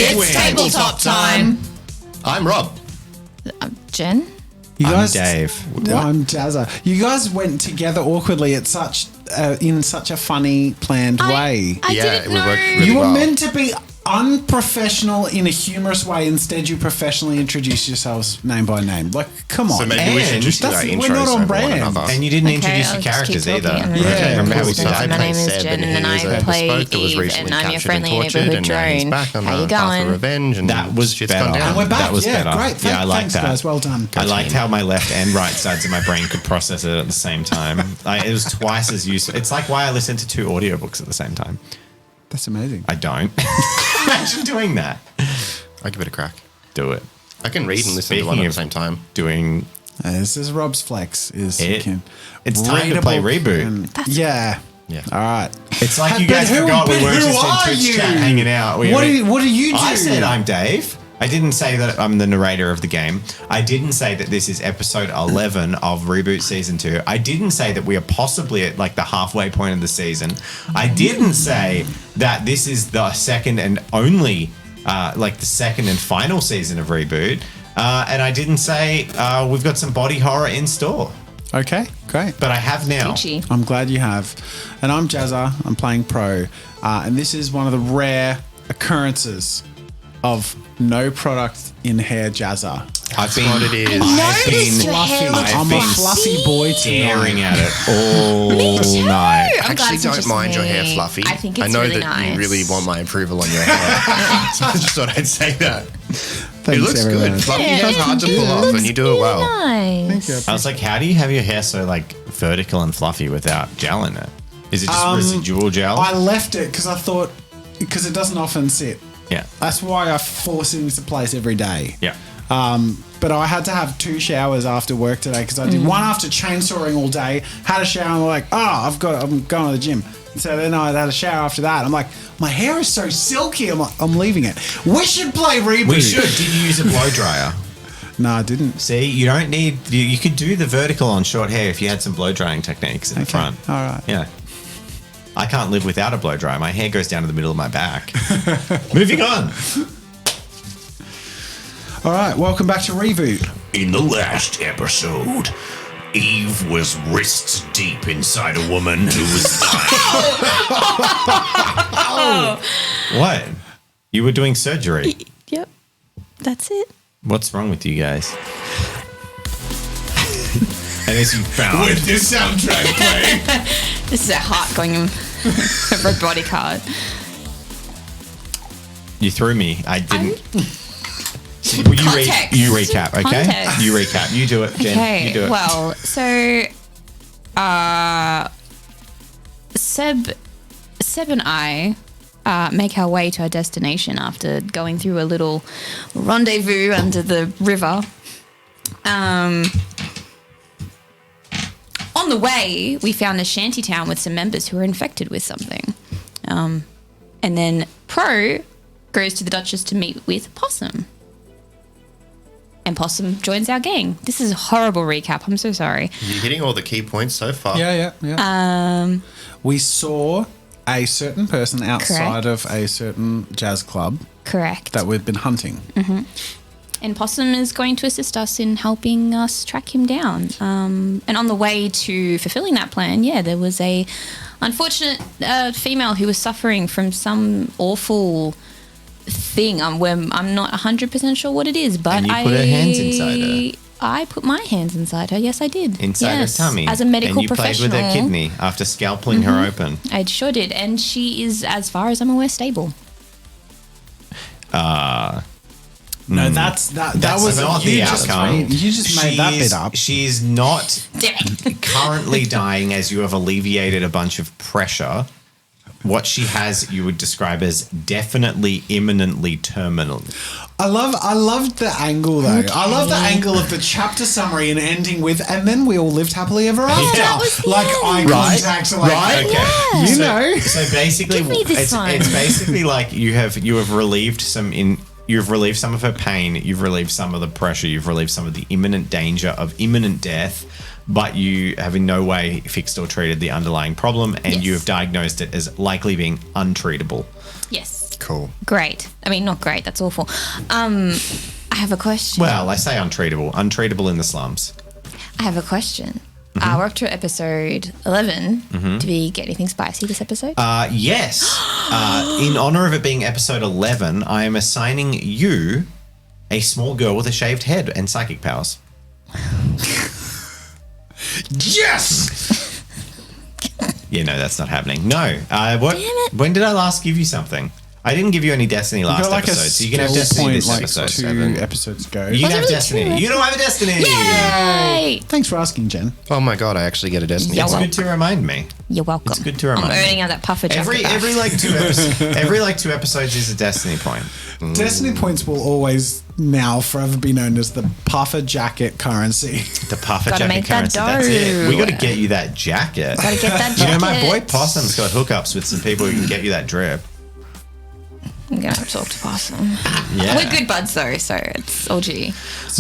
It's tabletop time. I'm Rob. I'm Jen. I'm Dave. I'm Jazza. You guys went together awkwardly at in such a funny, planned way. I didn't know. We worked really You were well. meant to be unprofessional in a humorous way. Instead, you professionally introduced yourselves name by name. Like, come on. So maybe we should just do our we're intros not on over one brand. another. And you didn't introduce I'll your just keep characters either. talking and then Yeah, remember how we so started? my name is Seb, Jen, and then he was I a play bespoke that was Eve, recently and I'm your captured friendly and tortured, neighborhood and now he's drone. back on How you the path of going? revenge, and That was shit's better. gone down. And we're back. That was yeah, better. great. Yeah, I like Thanks, that. guys. Well done. I liked how my left and right sides of my brain could process it at the same time. It was twice as useful. It's like why I listen to 2 audiobooks at the same time. That's amazing. I don't. Imagine doing that. I'll give it a crack. Do it. I can read and listen to one at the same time. Doing This is Rob's flex. it's time to play readable Reboot. and- yeah. Yeah. All right. It's like you But guys who- forgot we but weren't who just are in Twitch you? chat hanging out. What do you do? I said I'm Dave. I didn't say that I'm the narrator of the game. I didn't say that this is episode 11 of Reboot Season 2. I didn't say that we are possibly at like the halfway point of the season. I didn't say that this is the second and only, the second and final season of Reboot. And I didn't say we've got some body horror in store. Okay, great. But I have now. Peachy. I'm glad you have. And I'm Jazza. I'm playing pro. And this is one of the rare occurrences of no product in hair Jazza. I've been, what it is. I've noticed been your hair looks I'm a been fluffy boy staring tonight. at it all too. night. I'm glad Actually, it's don't just mind your hair me. fluffy. I think it's I know really that nice. you really want my approval on your hair. So I just thought I'd say that. Thanks, It looks everyone. good. Fluffy Yeah, is hard to it pull off, looks and you do it well. Nice. Thank you. I was like, how do you have your hair so like vertical and fluffy without gel in it? Is it just residual gel? I left it because I thought, because it doesn't often sit. yeah. That's why I force it into place every day. Yeah. But I had to have 2 showers after work today because I did one after chainsawing all day, had a shower, and I'm like, I'm going to the gym. So then I had a shower after that. I'm like, my hair is so silky. I'm like, I'm leaving it. We should play Reboot. We should. Did you use a blow dryer? No, I didn't. See, you don't need. You could do the vertical on short hair if you had some blow drying techniques in the front. All right. Yeah. I can't live without a blow dryer. My hair goes down to the middle of my back. Moving on. All right. Welcome back to Reboot. In the last episode, Eve was wrists deep inside a woman who was dying. What? You were doing surgery. Yep. That's it. What's wrong with you guys? And as you found, With this soundtrack playing. This is a heart going over a body card. you threw me. I didn't. Well, Context. you recap, okay? Context. You recap. You do it, Jen. Okay. You do it. Well, so Seb and I make our way to our destination after going through a little rendezvous under the river. On the way, we found a shanty town with some members who were infected with something. And then Pro goes to the Duchess to meet with Possum. And Possum joins our gang. This is a horrible recap. I'm so sorry. You're hitting all the key points so far. Yeah. We saw a certain person outside of a certain jazz club Correct. that we've been hunting. And Possum is going to assist us in helping us track him down. And on the way to fulfilling that plan, there was a unfortunate female who was suffering from some awful thing. I'm not 100% sure what it is, but And you put her hands inside her. I put my hands inside her. Yes, I did. Inside Yes, her tummy. as a medical and you professional. played with her kidney after scalping her open. I sure did, and she is, as far as I'm aware, stable. No, that was not you the just outcome. made- You just made that bit up. She's not currently dying as you have alleviated a bunch of pressure. What she has, you would describe as definitely imminently terminal. I love the angle though. I love the angle of the chapter summary and ending with, and then we all lived happily ever after. that was the like end. eye contact, like, Right? Okay. Yeah. you So- know. So basically, Give me this one. it's basically like you have relieved some you've relieved some of her pain, you've relieved some of the pressure, you've relieved some of the imminent danger of imminent death, but you have in no way fixed or treated the underlying problem, and Yes. you have diagnosed it as likely being untreatable. Yes. Cool. Great. I mean, not great. That's awful. I have a question. Well, I say untreatable. Untreatable in the slums. I have a question. We're up to episode 11. Do we get anything spicy this episode? Yes. In honor of it being episode 11, I am assigning you a small girl with a shaved head and psychic powers. Yes! Yeah, no, that's not happening. No. What? Damn it. When did I last give you something? I didn't give you any Destiny last Got like episode, a so you can have Destiny point this like episode. 2 episodes ago. You can Was it have really Destiny. true? You don't have a Destiny. Yay! Thanks for asking, Jen. Oh my god, I actually get a Destiny. Yeah, It's well- good to remind me. You're welcome. It's good to remind I'm me. earning out that puffer jacket back. Every like 2 episodes is a Destiny point. Destiny points will always now forever be known as the puffer jacket currency. The puffer Gotta jacket make that currency. That's it. dough. We got to get you that jacket. Gotta get that You jacket. know, my boy Possum's got hookups with some people who can get you that drip. I'm going to have to talk to Possum. Yeah. We're good buds, though, so it's all G.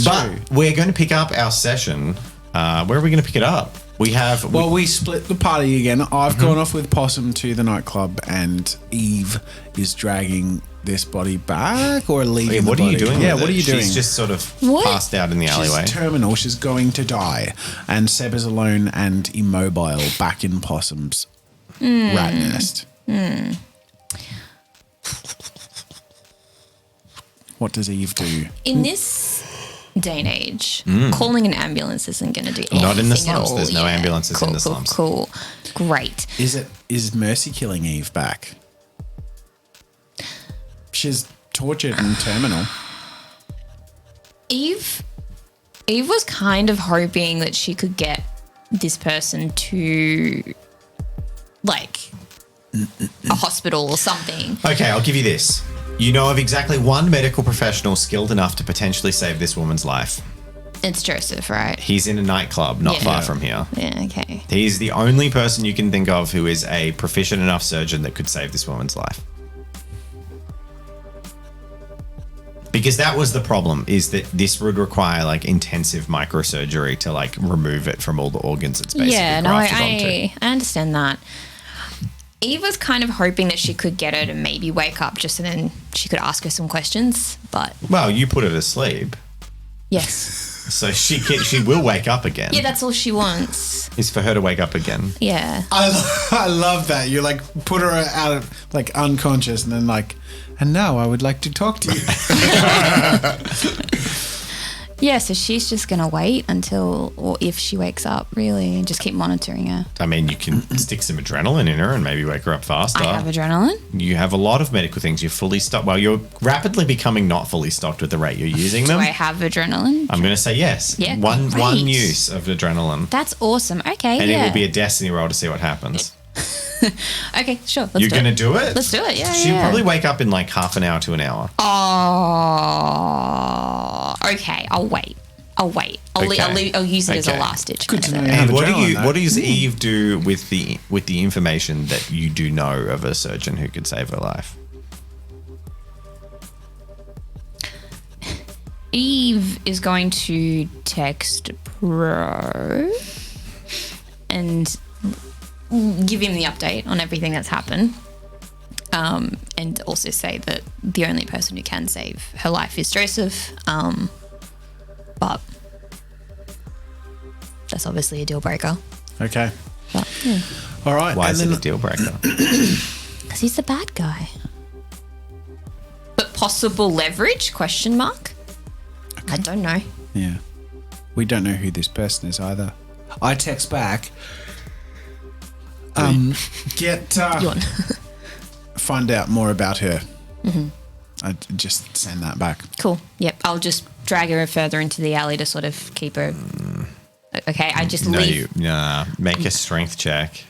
But we're going to pick up our session. Where are we going to pick it up? We have. Well, we split the party again. I've gone off with Possum to the nightclub, and Eve is dragging this body back or leaving what the are body. you doing? Yeah, with what it? are you doing? She's just sort of What? passed out in the alleyway. She's terminal. She's going to die. And Seb is alone and immobile back in Possum's rat nest. What does Eve do? In this day and age, calling an ambulance isn't going to do anything Not in the at slums. all. There's no ambulances cool, in the cool, slums. Cool. Great. Is Mercy killing Eve back? She's tortured and terminal. Eve was kind of hoping that she could get this person to like a hospital or something. Okay, I'll give you this. You know of exactly one medical professional skilled enough to potentially save this woman's life. It's Joseph, right? He's in a nightclub not Yeah. far from here. Yeah, okay. He's the only person you can think of who is a proficient enough surgeon that could save this woman's life. Because that was the problem, is that this would require like intensive microsurgery to like remove it from all the organs it's basically Yeah, no, grafted onto. I understand that. Eve was kind of hoping that she could get her to maybe wake up just so then she could ask her some questions, but Well, you put her to sleep, yes. so she will wake up again. Yeah, that's all she wants. Is for her to wake up again. Yeah. I love that. You like put her out of like unconscious and then like, and now I would like to talk to you. Yeah, so she's just going to wait until, or if she wakes up, really, and just keep monitoring her. I mean, you can stick some adrenaline in her and maybe wake her up faster. I have adrenaline. You have a lot of medical things. You're fully stocked. Well, you're rapidly becoming not fully stocked with the rate you're using Do them. I have adrenaline? I'm going to say yes. Yeah, One great. use of adrenaline. That's awesome. Okay, And yeah. it would be a destiny roll to see what happens. Okay, sure. Let's You're do going to it. do it? Let's do it. Yeah, She'll yeah. probably wake up in like half an hour to an hour. Oh, okay. I'll wait. Okay. I'll use it as a Okay. last ditch. Good to kind of know. effort. have And adrenaline, though. what does Eve do with the information that you do know of a surgeon who could save her life? Eve is going to text Pro and give him the update on everything that's happened. And also say that the only person who can save her life is Joseph. But that's obviously a deal breaker. Okay. But, yeah. All right. Why and is it then a deal breaker? Because he's the bad guy. But possible leverage? Question mark. I don't know. Yeah. We don't know who this person is either. I text back. Get You want? find out more about her. I just send that back. Cool. Yep. I'll just drag her further into the alley to sort of keep her. Okay. I just leave. Make a strength check.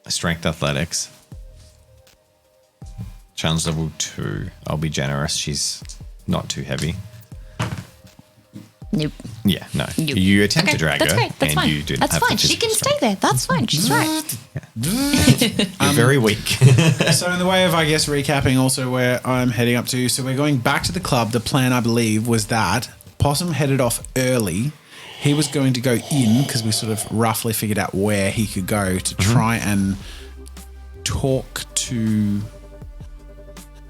Strength athletics. Challenge level 2. I'll be generous. She's not too heavy. Nope. Yeah, no. Nope. You attempt to Okay, drag that's her, great. That's and fine. you do not That's have fine. the She can physical stay there. That's fine. She's right. strength. You're very weak. So in the way of, I guess, recapping also where I'm heading up to, so we're going back to the club. The plan, I believe, was that Possum headed off early. He was going to go in because we sort of roughly figured out where he could go to try and talk to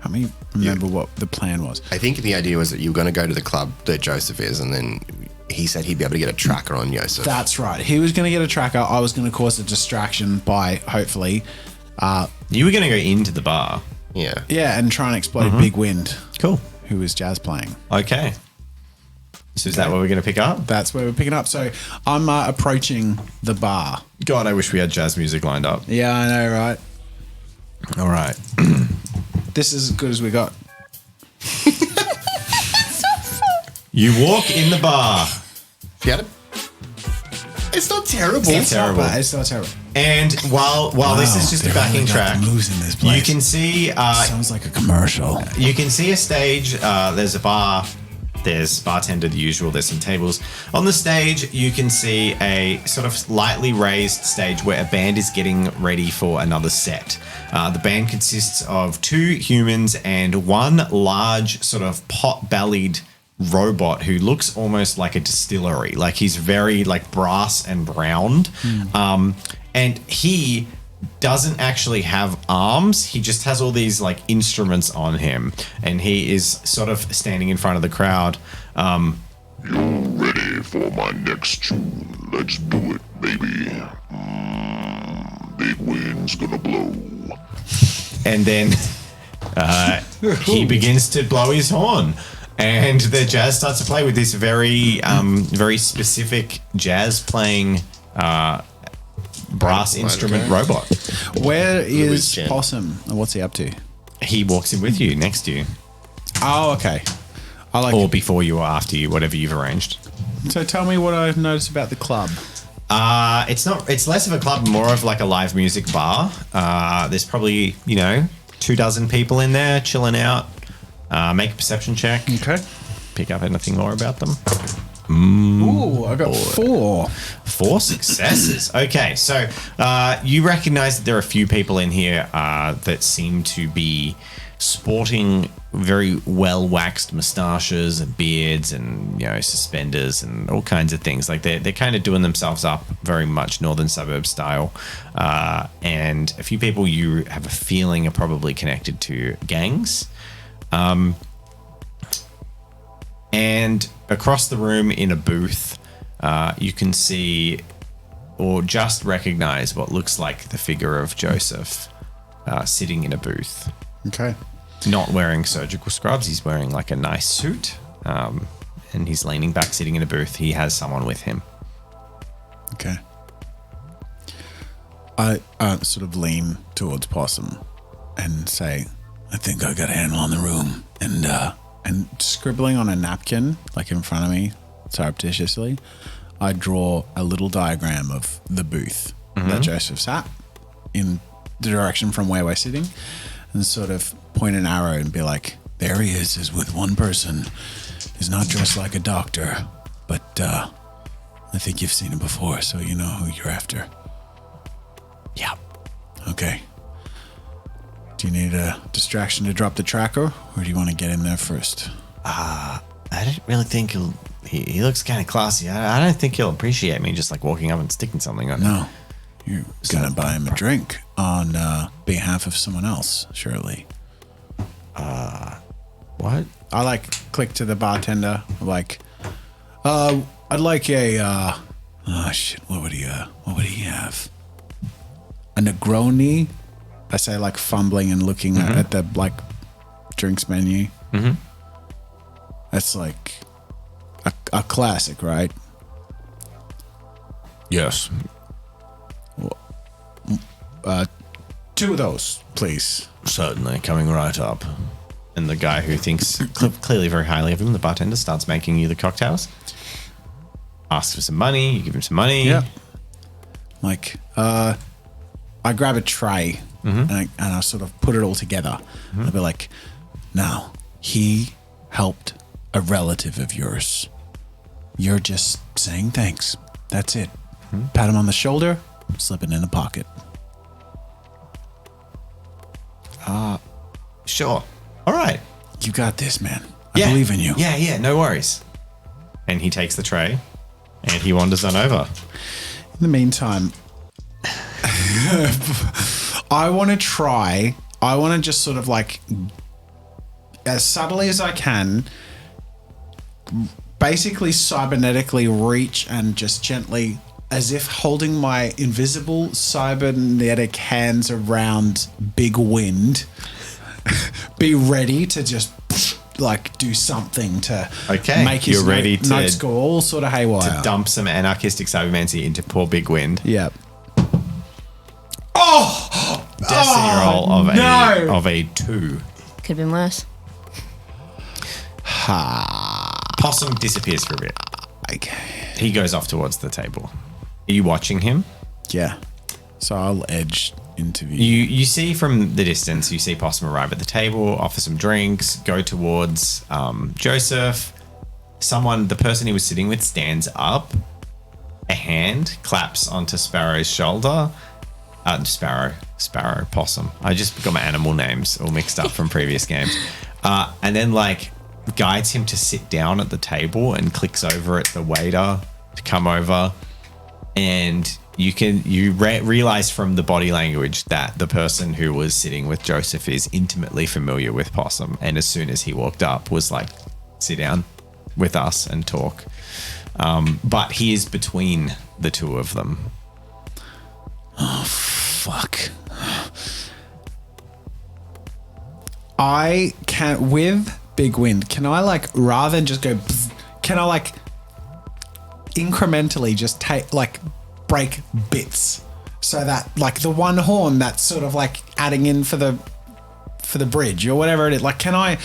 Help me remember what the plan was. I think the idea was that you were going to go to the club that Joseph is, and then he said he'd be able to get a tracker on Joseph. That's right. He was going to get a tracker. I was going to cause a distraction by hopefully, You were going to go into the bar. Yeah. and try and exploit Big Wind, Cool. who was jazz playing. Okay. So is that what we're going to pick up? That's where we're picking up. So I'm approaching the bar. God, I wish we had jazz music lined up. Yeah, I know, right? All right. This is as good as we got. You walk in the bar. Get it? It's not terrible. It's terrible. It's not terrible. And while this is just a backing track, Moves in this place. you can see Sounds like a commercial. you can see a stage. There's a bar. There's bartender, the usual. There's some tables. On the stage, you can see a sort of lightly raised stage where a band is getting ready for another set. The band consists of 2 humans and 1 large sort of pot-bellied robot who looks almost like a distillery. Like he's very like brass and browned. And he doesn't actually have arms. He just has all these like instruments on him, and he is sort of standing in front of the crowd. You're ready for my next tune. Let's do it, baby. Big wind's gonna blow. And then he begins to blow his horn, and the jazz starts to play with this very very specific jazz playing brass instrument robot. Where is Chen. Possum? What's he up to? He walks in with you, next to you, Oh, okay. I like. or before you or after you, whatever you've arranged. So tell me what I've noticed about the club. It's less of a club, more of like a live music bar. There's probably 24 people in there chilling out. Make a perception check. Okay. Pick up anything more about them. Ooh, I got 4. 4 successes. Okay, so you recognize that there are a few people in here that seem to be sporting very well waxed moustaches and beards and suspenders and all kinds of things. Like they're kind of doing themselves up very much northern suburb style. And a few people you have a feeling are probably connected to gangs. And across the room in a booth, you can see or just recognize what looks like the figure of Joseph sitting in a booth. Okay. Not wearing surgical scrubs. He's wearing like a nice suit. And he's leaning back, sitting in a booth. He has someone with him. Okay. I sort of lean towards Possum and say, I think I got a handle on the room. And scribbling on a napkin, like in front of me, surreptitiously, I draw a little diagram of the booth that Joseph sat in the direction from where we're sitting, and sort of point an arrow and be like, there he is with one person. He's not dressed like a doctor, but I think you've seen him before, so you know who you're after. Yeah. Okay. Do you need a distraction to drop the tracker, or do you want to get in there first? I don't really think he looks kind of classy. I don't think he'll appreciate me just like walking up and sticking something on him. No. You're going to buy him a drink on behalf of someone else, surely. What? I click to the bartender, I'd like a, what would he have? A Negroni? I say fumbling and looking at the drinks menu. Mm-hmm. That's like a classic, right? Yes. 2 of those, please. Certainly, coming right up. And the guy who thinks clearly very highly of him, the bartender, starts making you the cocktails. Asks for some money, you give him some money. Yeah. I grab a tray and I sort of put it all together. I'll be like, now, he helped a relative of yours. You're just saying thanks. That's it. Pat him on the shoulder, slip it in a pocket. Sure. All right. You got this, man. I believe in you. Yeah, no worries. And he takes the tray and he wanders on over. In the meantime, I want to just sort of as subtly as I can, basically cybernetically reach and just gently, as if holding my invisible cybernetic hands around Big Wind, be ready to just like do something to make his note score all sort of haywire. To dump some anarchistic cybermancy into poor Big Wind. Yep. Destiny roll of a 2. Could have been worse. Possum disappears for a bit. Okay. He goes off towards the table. Are you watching him? Yeah. So I'll edge into view. You see from the distance, you see Possum arrive at the table, offer some drinks, go towards Joseph. The person he was sitting with stands up. A hand claps onto Sparrow's shoulder. Sparrow, Possum. I just got my animal names all mixed up from previous games. And then like guides him to sit down at the table and clicks over at the waiter to come over. And you realize from the body language that the person who was sitting with Joseph is intimately familiar with Possum. And as soon as he walked up was like, sit down with us and talk. But he is between the two of them. Oh, fuck. I can, with Big Wind, can I like, rather than just go, can I like incrementally just take, like, break bits so that like the one horn that's sort of like adding in for the bridge or whatever it is, like, can I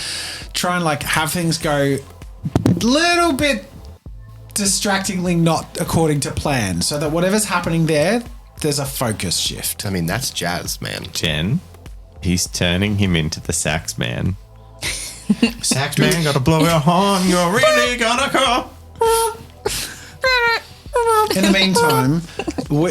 try and like have things go a little bit distractingly not according to plan so that whatever's happening there's a focus shift? I mean, that's jazz, man. Jen, he's turning him into the sax man. Sax man, gotta blow your horn, you're really gonna come. In the meantime,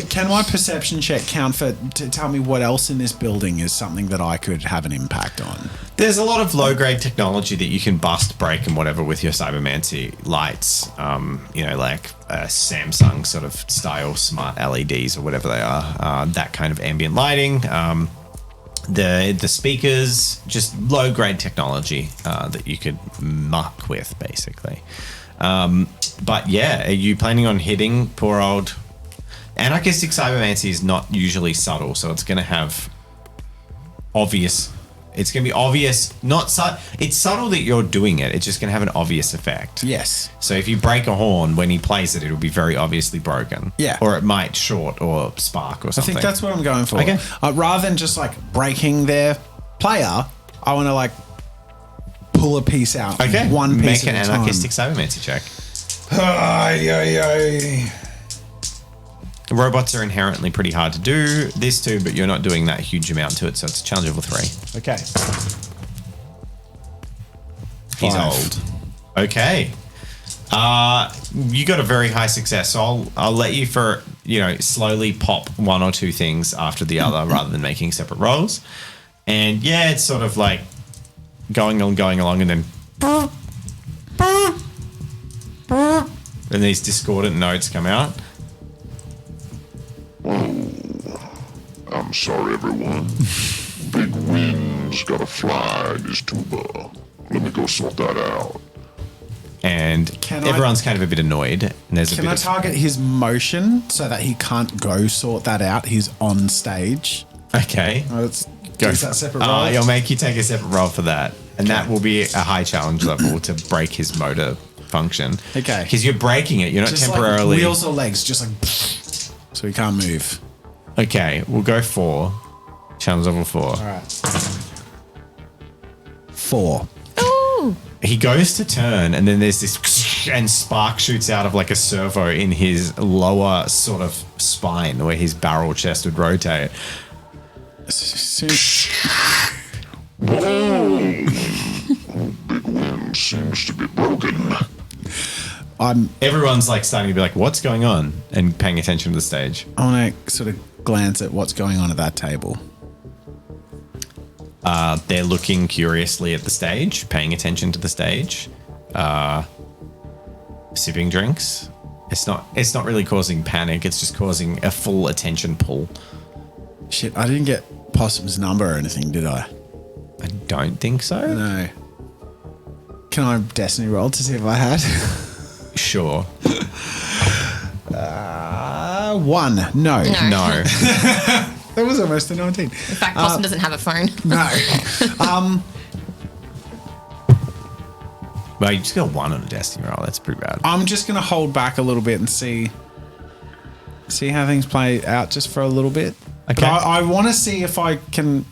can my perception check count to tell me what else in this building is something that I could have an impact on? There's a lot of low-grade technology that you can bust, break, and whatever with your cybermancy lights. Like Samsung sort of style smart LEDs or whatever they are. That kind of ambient lighting. The speakers, just low-grade technology that you could muck with, basically. But yeah, are you planning on hitting poor old... Anarchistic cybermancy is not usually subtle, so it's going to have obvious... It's going to be obvious, it's subtle that you're doing it. It's just going to have an obvious effect. Yes. So if you break a horn, when he plays it, it'll be very obviously broken. Yeah. Or it might short or spark or something. I think that's what I'm going for. Okay. Rather than just like breaking their player, I want to like pull a piece out. Okay. One piece Make at an a anarchistic time. cybermancy check. Robots are inherently pretty hard to do this too, but you're not doing that huge amount to it, so it's a challenge level 3. Okay. He's 5. old. Okay. You got a very high success, so I'll let you slowly pop one or two things after the other rather than making separate rolls. And yeah, it's sort of like going along, and then and these discordant notes come out. I'm sorry, everyone. Big Wind's got a fly in his tuba. Let me go sort that out. And everyone's kind of a bit annoyed. And there's Can I target his motion so that he can't go sort that out? He's on stage. Okay. Let's Go. Is that separate roll? I'll make you take a separate roll for that. And that will be a high challenge level to break his motor function. Okay. Because you're breaking it. You're not just temporarily... like wheels or legs, just like... So he can't move. Okay, we'll go 4. Challenge level 4. All right. 4. Ooh. He goes to turn, and then there's this... And spark shoots out of like a servo in his lower sort of spine where his barrel chest would rotate. Big Wind seems to be broken. Everyone's like starting to be like, what's going on? And paying attention to the stage. I want to sort of glance at what's going on at that table. They're looking curiously at the stage, paying attention to the stage, sipping drinks. It's not really causing panic. It's just causing a full attention pull. Shit, I didn't get Possum's number or anything, did I? I don't think so. No. Can I destiny roll to see if I had? Sure. 1. No. No. That was almost a 19. In fact, Possum doesn't have a phone. No. Well, you just got 1 on a destiny roll. That's pretty bad. I'm just going to hold back a little bit and see how things play out just for a little bit. Okay. But I want to see if I can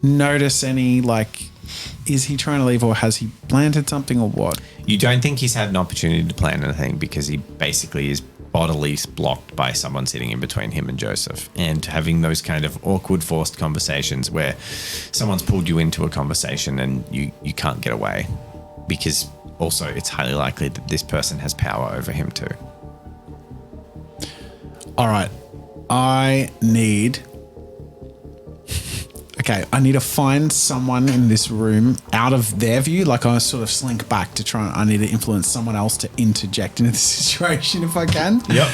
notice any, like, is he trying to leave or has he planted something or what? You don't think he's had an opportunity to plan anything because he basically is bodily blocked by someone sitting in between him and Joseph, and having those kind of awkward forced conversations where someone's pulled you into a conversation and you can't get away, because also it's highly likely that this person has power over him too. All right. I need to find someone in this room out of their view. Like, I sort of slink back to try and I need to influence someone else to interject into the situation if I can. Yep.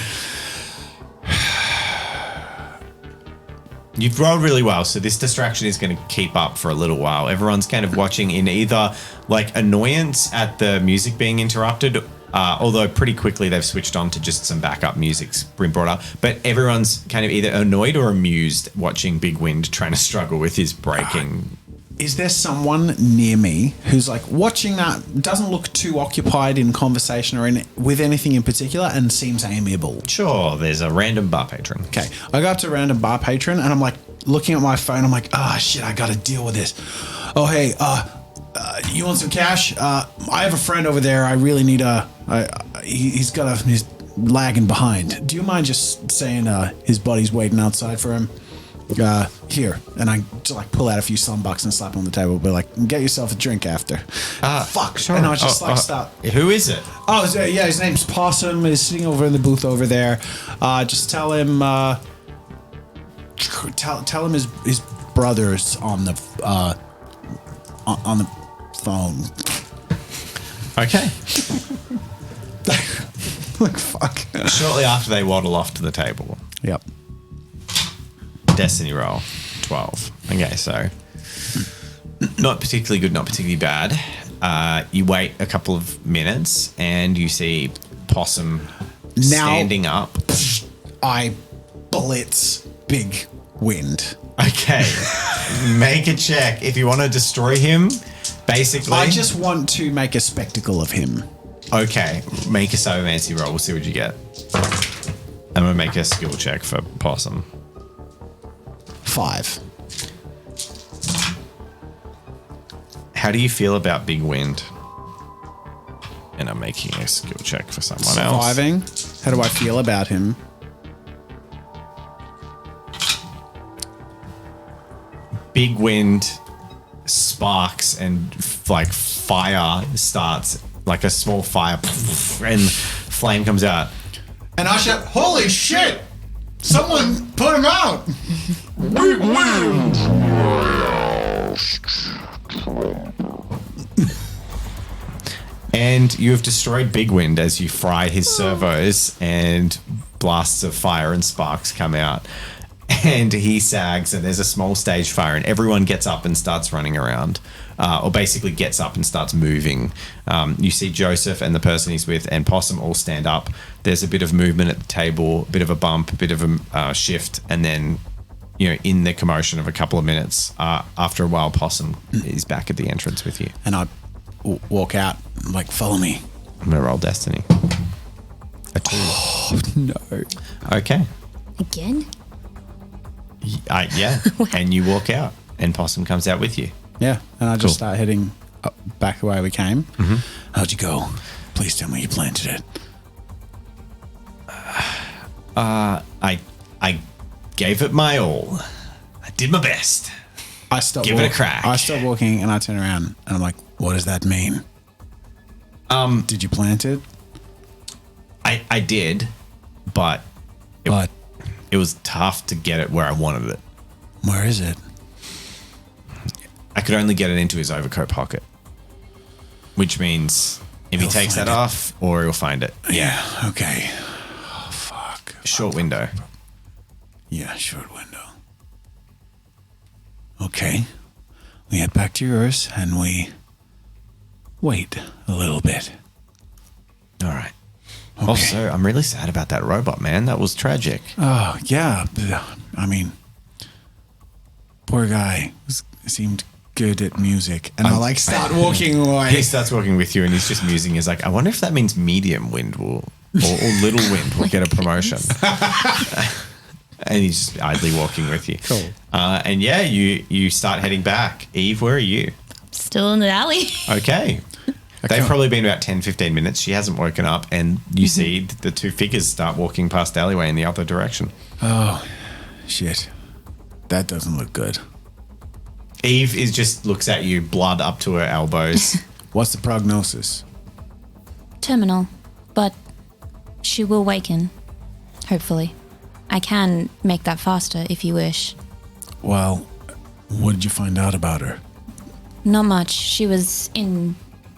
You've rolled really well, so this distraction is going to keep up for a little while. Everyone's kind of watching in either like annoyance at the music being interrupted, although pretty quickly they've switched on to just some backup music's been brought up. But everyone's kind of either annoyed or amused watching Big Wind trying to struggle with his braking. Is there someone near me who's like watching that, doesn't look too occupied in conversation or with anything in particular, and seems amiable? Sure, there's a random bar patron. Okay, I go up to a random bar patron and I'm like looking at my phone. I'm like, shit, I got to deal with this. Oh, hey, you want some cash? I have a friend over there. I really need he's lagging behind. Do you mind just saying his buddy's waiting outside for him? Here. And I just like pull out a few $1 and slap on the table, but like, get yourself a drink after. Fuck. Sure. And I just start. Who is it? Oh, yeah, his name's Possum. He's sitting over in the booth over there. Just tell him, tell him his brother's on the phone. Okay. Like, fuck. Shortly after they waddle off to the table. Yep. Destiny roll 12. Okay, so not particularly good, not particularly bad. You wait a couple of minutes and you see Possum standing up. I blitz Big Wind. Okay. Make a check if you want to destroy him. Basically, I just want to make a spectacle of him. Okay, make a cybermancy roll. We'll see what you get. I'm gonna make a skill check for Possum. 5. How do you feel about Big Wind? And I'm making a skill check for someone else. Surviving. How do I feel about him? Big Wind sparks and like fire starts, like a small fire, and flame comes out. And I shout, "Holy shit! Someone put him out!" Big Wind! And you have destroyed Big Wind as you fry his servos, and blasts of fire and sparks come out. And he sags, and there's a small stage fire, and everyone gets up and starts running around, or basically gets up and starts moving. You see Joseph and the person he's with and Possum all stand up. There's a bit of movement at the table, a bit of a bump, a bit of a shift, and then, in the commotion of a couple of minutes, after a while, Possum is back at the entrance with you. And I walk out, I'm like, "Follow me." I'm gonna roll Destiny. A 2. Oh, no. Okay. Again? Yeah. And you walk out, and Possum comes out with you. Yeah, and I just Cool. start heading back the way we came. Mm-hmm. How'd you go? Please tell me you planted it. I gave it my all. I did my best. I stopped. Give it a crack. I stopped walking and I turn around and I'm like, "What does that mean? Did you plant it?" I did, but it was tough to get it where I wanted it. Where is it? I could only get it into his overcoat pocket, which means if he He'll takes that find it. off, or he'll find it. Yeah. Okay. Oh, fuck. Short window. Yeah, short window. Okay. We head back to yours and we wait a little bit. All right. Also, I'm really sad about that robot, man. That was tragic. Oh, yeah. I mean, poor guy seemed good at music. And I start walking away. He starts walking with you and he's just musing. He's like, I wonder if that means medium wind will, or little wind will get a promotion. And he's just idly walking with you. Cool. And yeah, you start heading back. Eve, where are you? Still in the alley. Okay. They've probably been about 10, 15 minutes. She hasn't woken up, and you see the two figures start walking past the alleyway in the other direction. Oh, shit. That doesn't look good. Eve just looks at you, blood up to her elbows. What's the prognosis? Terminal, but she will waken, hopefully. I can make that faster if you wish. Well, what did you find out about her? Not much. She was in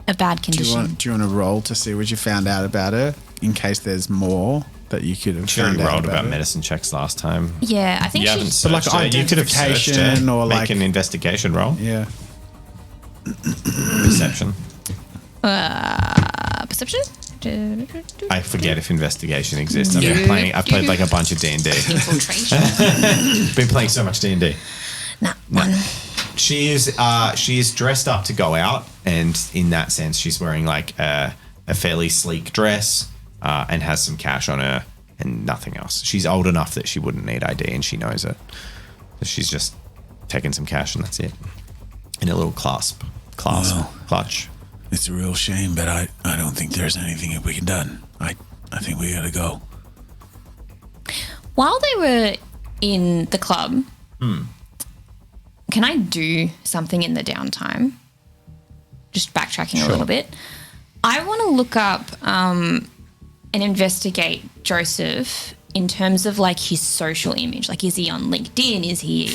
a bad Do you condition. want to roll to see what you found out about her, in case there's more that you could have Sure, found you out rolled about her? medicine checks last time. Yeah, I think You haven't she's... But like searched her. You could have searched her. identification or Make like- an investigation roll. Yeah. Perception. Perception? I forget if investigation exists. I've played like a bunch of D&D. Infiltration. Been playing so much D&D. Nah, one. She is dressed up to go out, and in that sense, she's wearing like a fairly sleek dress and has some cash on her and nothing else. She's old enough that she wouldn't need ID, and she knows it. So she's just taking some cash, and that's it. In a little clutch. It's a real shame, but I don't think there's anything that we can done. I think we gotta go. While they were in the club, can I do something in the downtime? Just backtracking a little bit. I want to look up and investigate Joseph in terms of like his social image. Like, is he on LinkedIn? Is he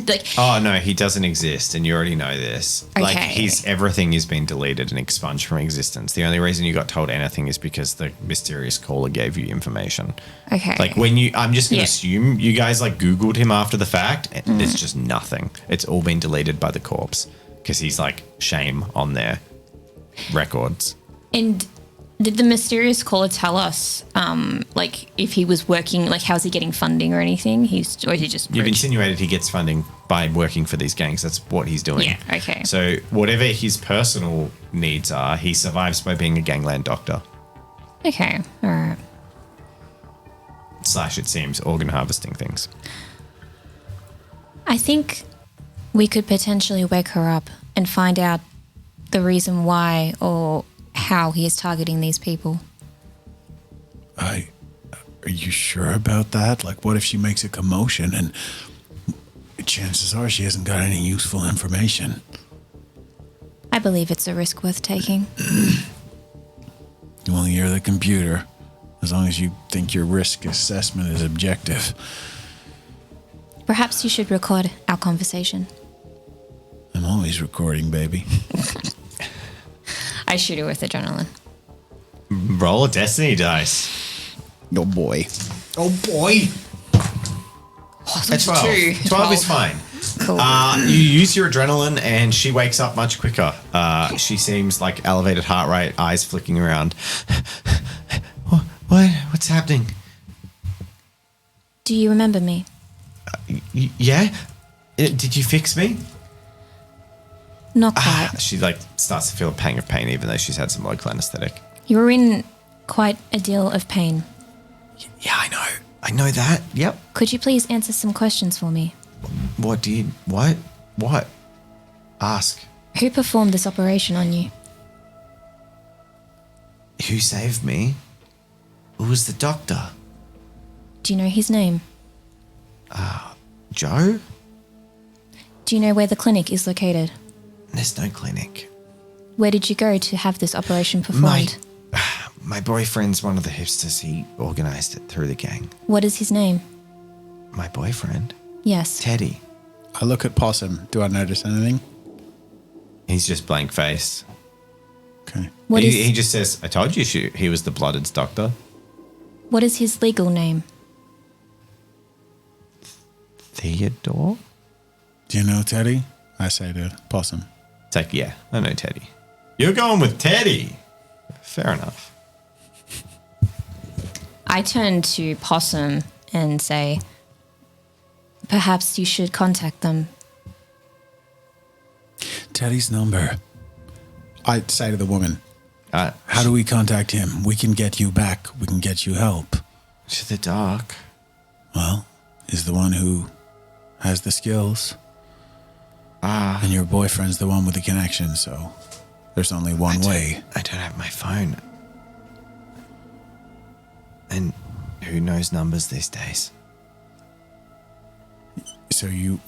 like? Oh no, he doesn't exist, and you already know this. Like Okay. everything has been deleted and expunged from existence. The only reason you got told anything is because the mysterious caller gave you information. Okay. Like I'm just gonna assume you guys like Googled him after the fact, and there's just nothing. It's all been deleted by the corpse because he's like shame on their records. And did the mysterious caller tell us, like, if he was working, like, how's he getting funding or anything? Or is he just You've rich? insinuated he gets funding by working for these gangs. That's what he's doing. Yeah, okay. So whatever his personal needs are, he survives by being a gangland doctor. Okay, all right. / it seems, organ harvesting things. I think we could potentially wake her up and find out the reason why or how he is targeting these people. Are you sure about that? Like, what if she makes a commotion and chances are she hasn't got any useful information? I believe it's a risk worth taking. Well, you're the computer. As long as you think your risk assessment is objective. Perhaps you should record our conversation. I'm always recording, baby. I shoot her with adrenaline. Roll a destiny dice. Oh boy. Oh boy. A 12. 12 is fine. Cool. You use your adrenaline and she wakes up much quicker. She seems like elevated heart rate, eyes flicking around. What? What's happening? Do you remember me? Yeah? Did you fix me? Not quite. She like starts to feel a pang of pain even though she's had some local anesthetic. You were in quite a deal of pain. Yeah, I know. I know that. Yep. Could you please answer some questions for me? What? Ask. Who performed this operation on you? Who saved me? Who was the doctor? Do you know his name? Joe? Do you know where the clinic is located? There's no clinic. Where did you go to have this operation performed? My boyfriend's one of the hipsters. He organized it through the gang. What is his name? My boyfriend? Yes. Teddy. I look at Possum. Do I notice anything? He's just blank faced. Okay. What is He just says, I told you he was the Blooded's doctor. what is his legal name? Do you know Teddy? I say to Possum. It's like, yeah, I know Teddy. You're going with Teddy. Fair enough. I turn to Possum and say, perhaps you should contact them. Teddy's number. I say to the woman, How how do we contact him? We can get you back. We can get you help. to the dock? Well, he's the one who has the skills. And your boyfriend's the one with the connection, so there's only one way. I don't have my phone. And who knows numbers these days? So you...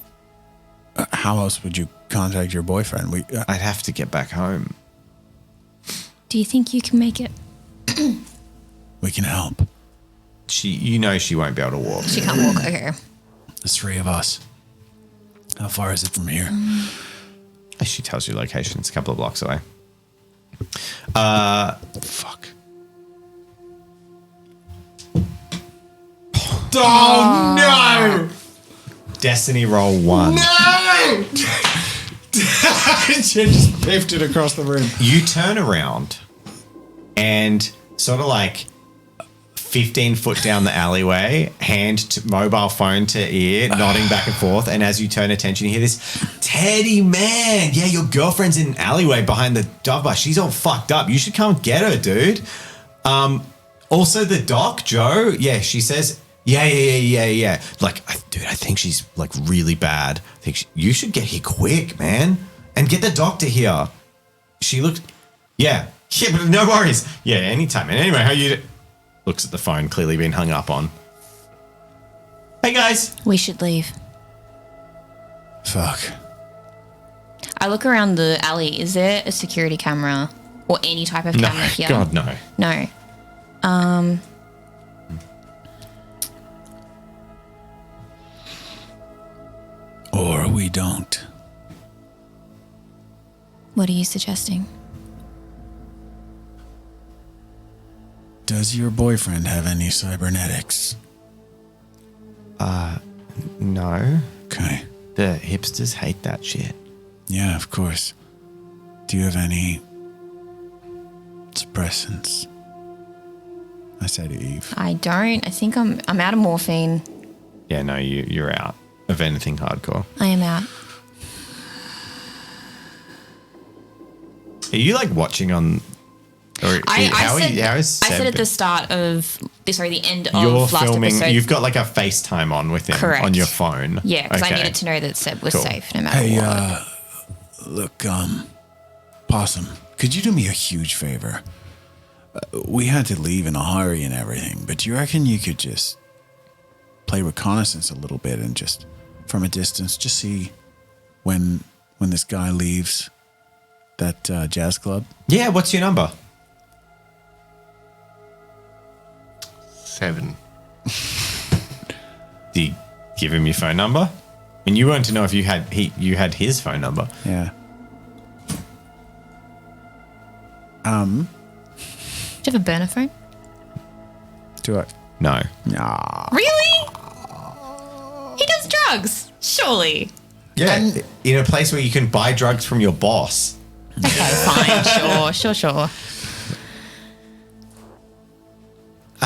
how else would you contact your boyfriend? I'd have to get back home. Do you think you can make it? We can help. She won't be able to walk. She can't walk. Okay. There's three of us. How far is it from here? She tells you location. It's a couple of blocks away. Fuck. Oh, no! Destiny roll 1. No! She just biffed it across the room. You turn around and sort of like 15 foot down the alleyway, hand to mobile phone to ear, nodding back and forth. And as you turn attention, you hear this, Teddy, man. Yeah, your girlfriend's in an alleyway behind the dove bar. She's all fucked up. You should come get her, dude. Also the doc, Joe. Yeah, she says, yeah. Like, dude, I think she's like really bad. I think you should get here quick, man. And get the doctor here. She looked, yeah, but no worries. Yeah, anytime. And anyway, how you looks at the phone, clearly been hung up on. Hey, guys. We should leave. Fuck. I look around the alley. Is there a security camera or any type of camera here? God, no. No. Or we don't. What are you suggesting? Does your boyfriend have any cybernetics? No. Okay. The hipsters hate that shit. Yeah, of course. Do you have any suppressants? I say to Eve. I don't. I think I'm out of morphine. Yeah, no, you're out of anything hardcore. I am out. Are you like watching on? Or I said at the start of the end of you're last filming. episode. You've got like a FaceTime on with him Correct. on your phone. Yeah, because Okay. I needed to know that Seb was Cool. safe no matter Hey, what. look, Possum, could you do me a huge favor? We had to leave in a hurry and everything, but do you reckon you could just play reconnaissance a little bit and just from a distance, just see when this guy leaves that jazz club? Yeah, what's your number? 7. Do you give him your phone number? And you wanted to know if you had his phone number. Yeah. Do you have a burner phone? Do I? No. Nah. Really? He does drugs. Surely. Yeah, in a place where you can buy drugs from your boss. Okay, fine. Sure.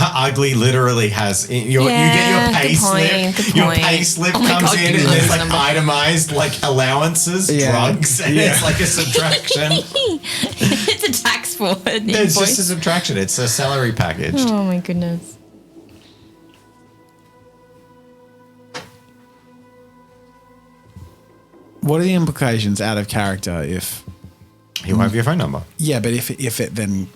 Ugly literally has you get Yeah, your pay good slip. point, good Your point. pay slip Oh my comes God, in and Google there's his like number. itemized like allowances, Yeah. drugs, and Yeah. it's like a subtraction. It's a tax forward It's invoice. just a subtraction. It's a salary package. Oh my goodness. What are the implications out of character if... He'll have your phone number. Yeah, but if it then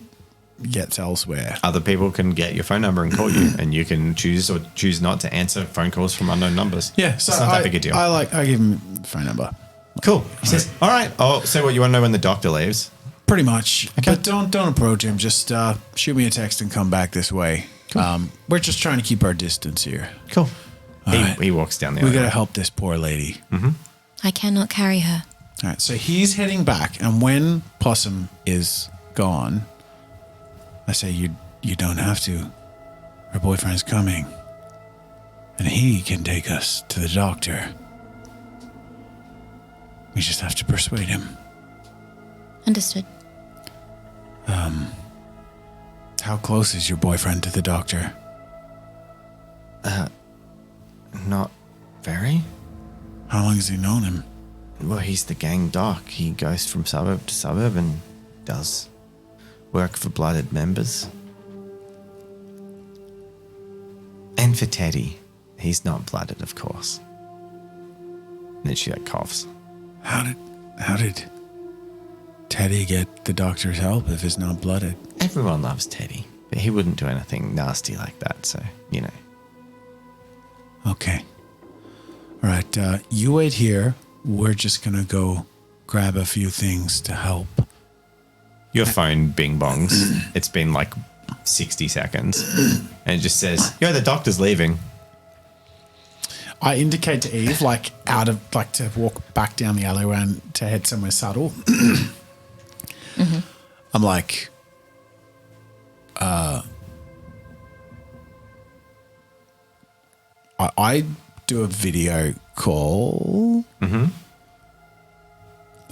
gets elsewhere? Other people can get your phone number and call you, and you can choose or choose not to answer phone calls from unknown numbers. Yeah, so it's not that big a deal. I give him the phone number. Cool. He says, "All right." Oh, so what? You want to know when the doctor leaves? Pretty much. Okay. But don't approach him. Just shoot me a text and come back this way. Cool. We're just trying to keep our distance here. Cool. right. He walks down the We alleyway. got to help this poor lady. I cannot carry her. All right, so he's heading back, and when Possum is gone, I say, you don't have to. Her boyfriend's coming, and he can take us to the doctor. We just have to persuade him. Understood. How close is your boyfriend to the doctor? Not very. How long has he known him? Well, he's the gang doc. He goes from suburb to suburb and does work for blooded members. And for Teddy. He's not blooded, of course. And then she coughs. How did Teddy get the doctor's help if he's not blooded? Everyone loves Teddy, but he wouldn't do anything nasty like that, so, you know. Okay. All right, you wait here. We're just going to go grab a few things to help. Your phone bing bongs. It's been 60 seconds. And it just says, yo, the doctor's leaving. I indicate to Eve, to walk back down the alleyway and to head somewhere subtle. Mm-hmm. I'm like, I do a video call. Mm-hmm.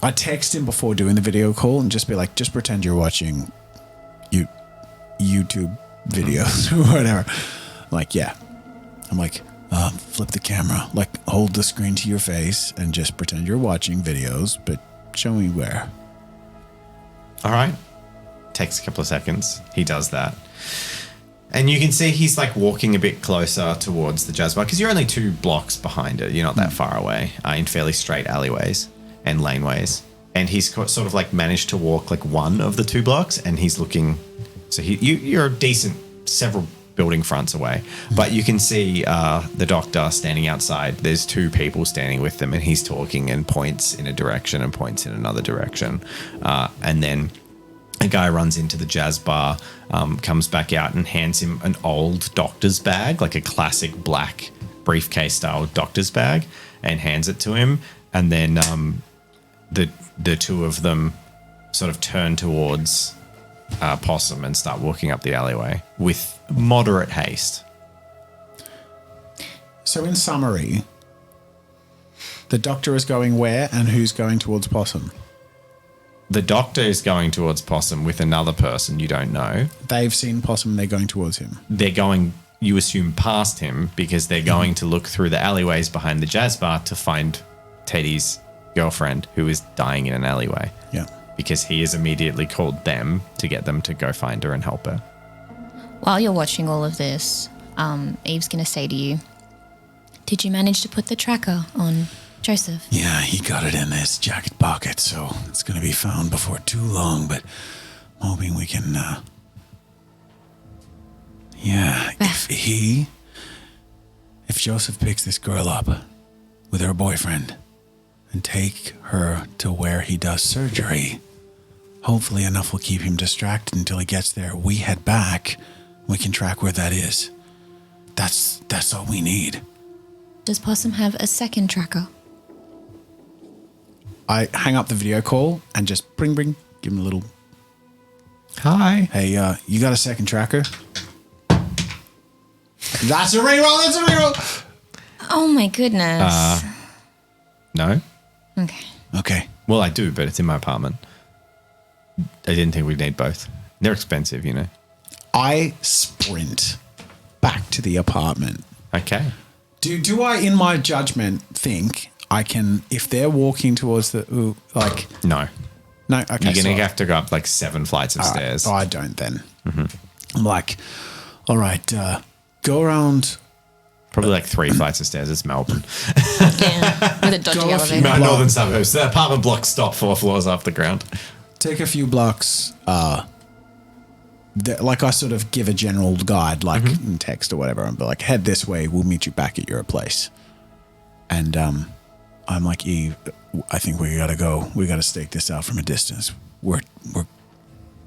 I text him before doing the video call and just be like, just pretend you're watching YouTube videos or whatever. Yeah. I'm like, flip the camera, hold the screen to your face and just pretend you're watching videos, but show me where. All right. Takes a couple of seconds. He does that. And you can see he's walking a bit closer towards the jazz bar because you're only 2 blocks behind it. You're not that far away in fairly straight alleyways and laneways. And he's sort of managed to walk one of the 2 blocks and he's looking. So you're a decent several building fronts away, but you can see the doctor standing outside. There's 2 people standing with them and he's talking and points in a direction and points in another direction. And then a guy runs into the jazz bar, comes back out and hands him an old doctor's bag, a classic black briefcase style doctor's bag, and hands it to him. And then the 2 of them sort of turn towards Possum and start walking up the alleyway with moderate haste. So in summary, the doctor is going where and who's going towards Possum? The doctor is going towards Possum with another person you don't know. They've seen Possum, they're going towards him. They're going, you assume, past him because they're going to look through the alleyways behind the jazz bar to find Teddy's girlfriend who is dying in an alleyway. Yeah. Because he has immediately called them to get them to go find her and help her. While you're watching all of this, Eve's going to say to you, did you manage to put the tracker on Joseph? Yeah, he got it in his jacket pocket, so it's going to be found before too long, but I'm hoping we can, if Joseph picks this girl up with her boyfriend and take her to where he does surgery, hopefully enough will keep him distracted until he gets there. We head back, we can track where that is. That's all we need. Does Possum have a second tracker? I hang up the video call and just bring, give him a little. Hi. Hey, you got a second tracker? That's a reroll. Oh my goodness. No. Okay. Well, I do, but it's in my apartment. I didn't think we'd need both. They're expensive, you know. I sprint back to the apartment. Okay. Do I, in my judgment, think I can, if they're walking towards the, No. No, okay. You're going to have to go up 7 flights of stairs. I don't then. Mm-hmm. I'm like, all right, go around. Probably 3 flights of stairs. It's Melbourne. Yeah, with a dodgy Go a few elevator. Northern suburbs. The apartment blocks stop 4 floors off the ground. Take a few blocks. I sort of give a general guide, in text or whatever, and be like, head this way. We'll meet you back at your place. And I'm like, Eve, I think we gotta go. We gotta stake this out from a distance. We're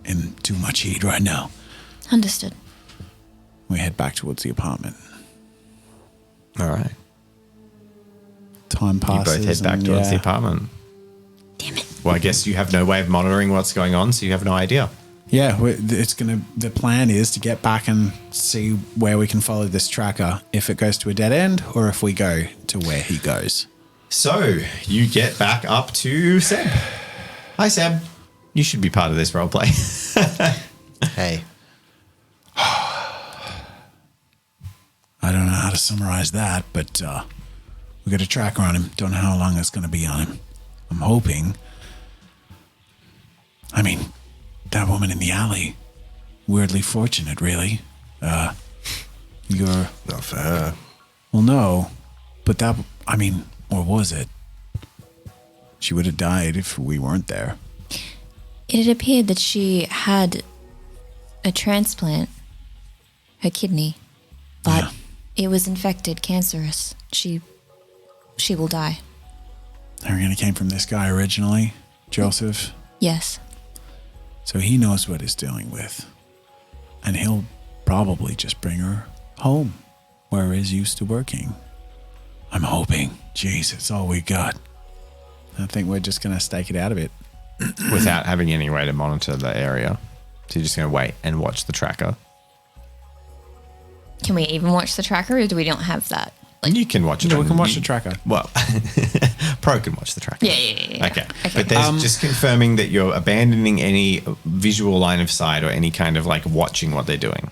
in too much heat right now. Understood. We head back towards the apartment. All right. Time passes. You both head back towards the apartment. Damn it. Well, I guess you have no way of monitoring what's going on, so you have no idea. Yeah, the plan is to get back and see where we can follow this tracker, if it goes to a dead end or if we go to where he goes. So you get back up to Seb. Hi, Seb. You should be part of this roleplay. Hey. I don't know how to summarize that, but we got a tracker on him. Don't know how long it's going to be on him. I'm hoping. I mean, that woman in the alley. Weirdly fortunate, really. You're... Not for her. Well, no. But that... I mean, or was it? She would have died if we weren't there. It had appeared that she had a transplant, her kidney, but it was infected, cancerous. She will die. It came from this guy originally, Joseph. Yes. So he knows what he's dealing with. And he'll probably just bring her home, where he's used to working. I'm hoping. Jeez, it's all we got. I think we're just going to stake it out a bit. Without having any way to monitor the area. So you're just going to wait and watch the tracker. Can we even watch the tracker, or do we don't have that? You can watch it. We can watch the tracker. Well, Pro can watch the tracker. Yeah. Okay. But there's just confirming that you're abandoning any visual line of sight or any kind of like watching what they're doing.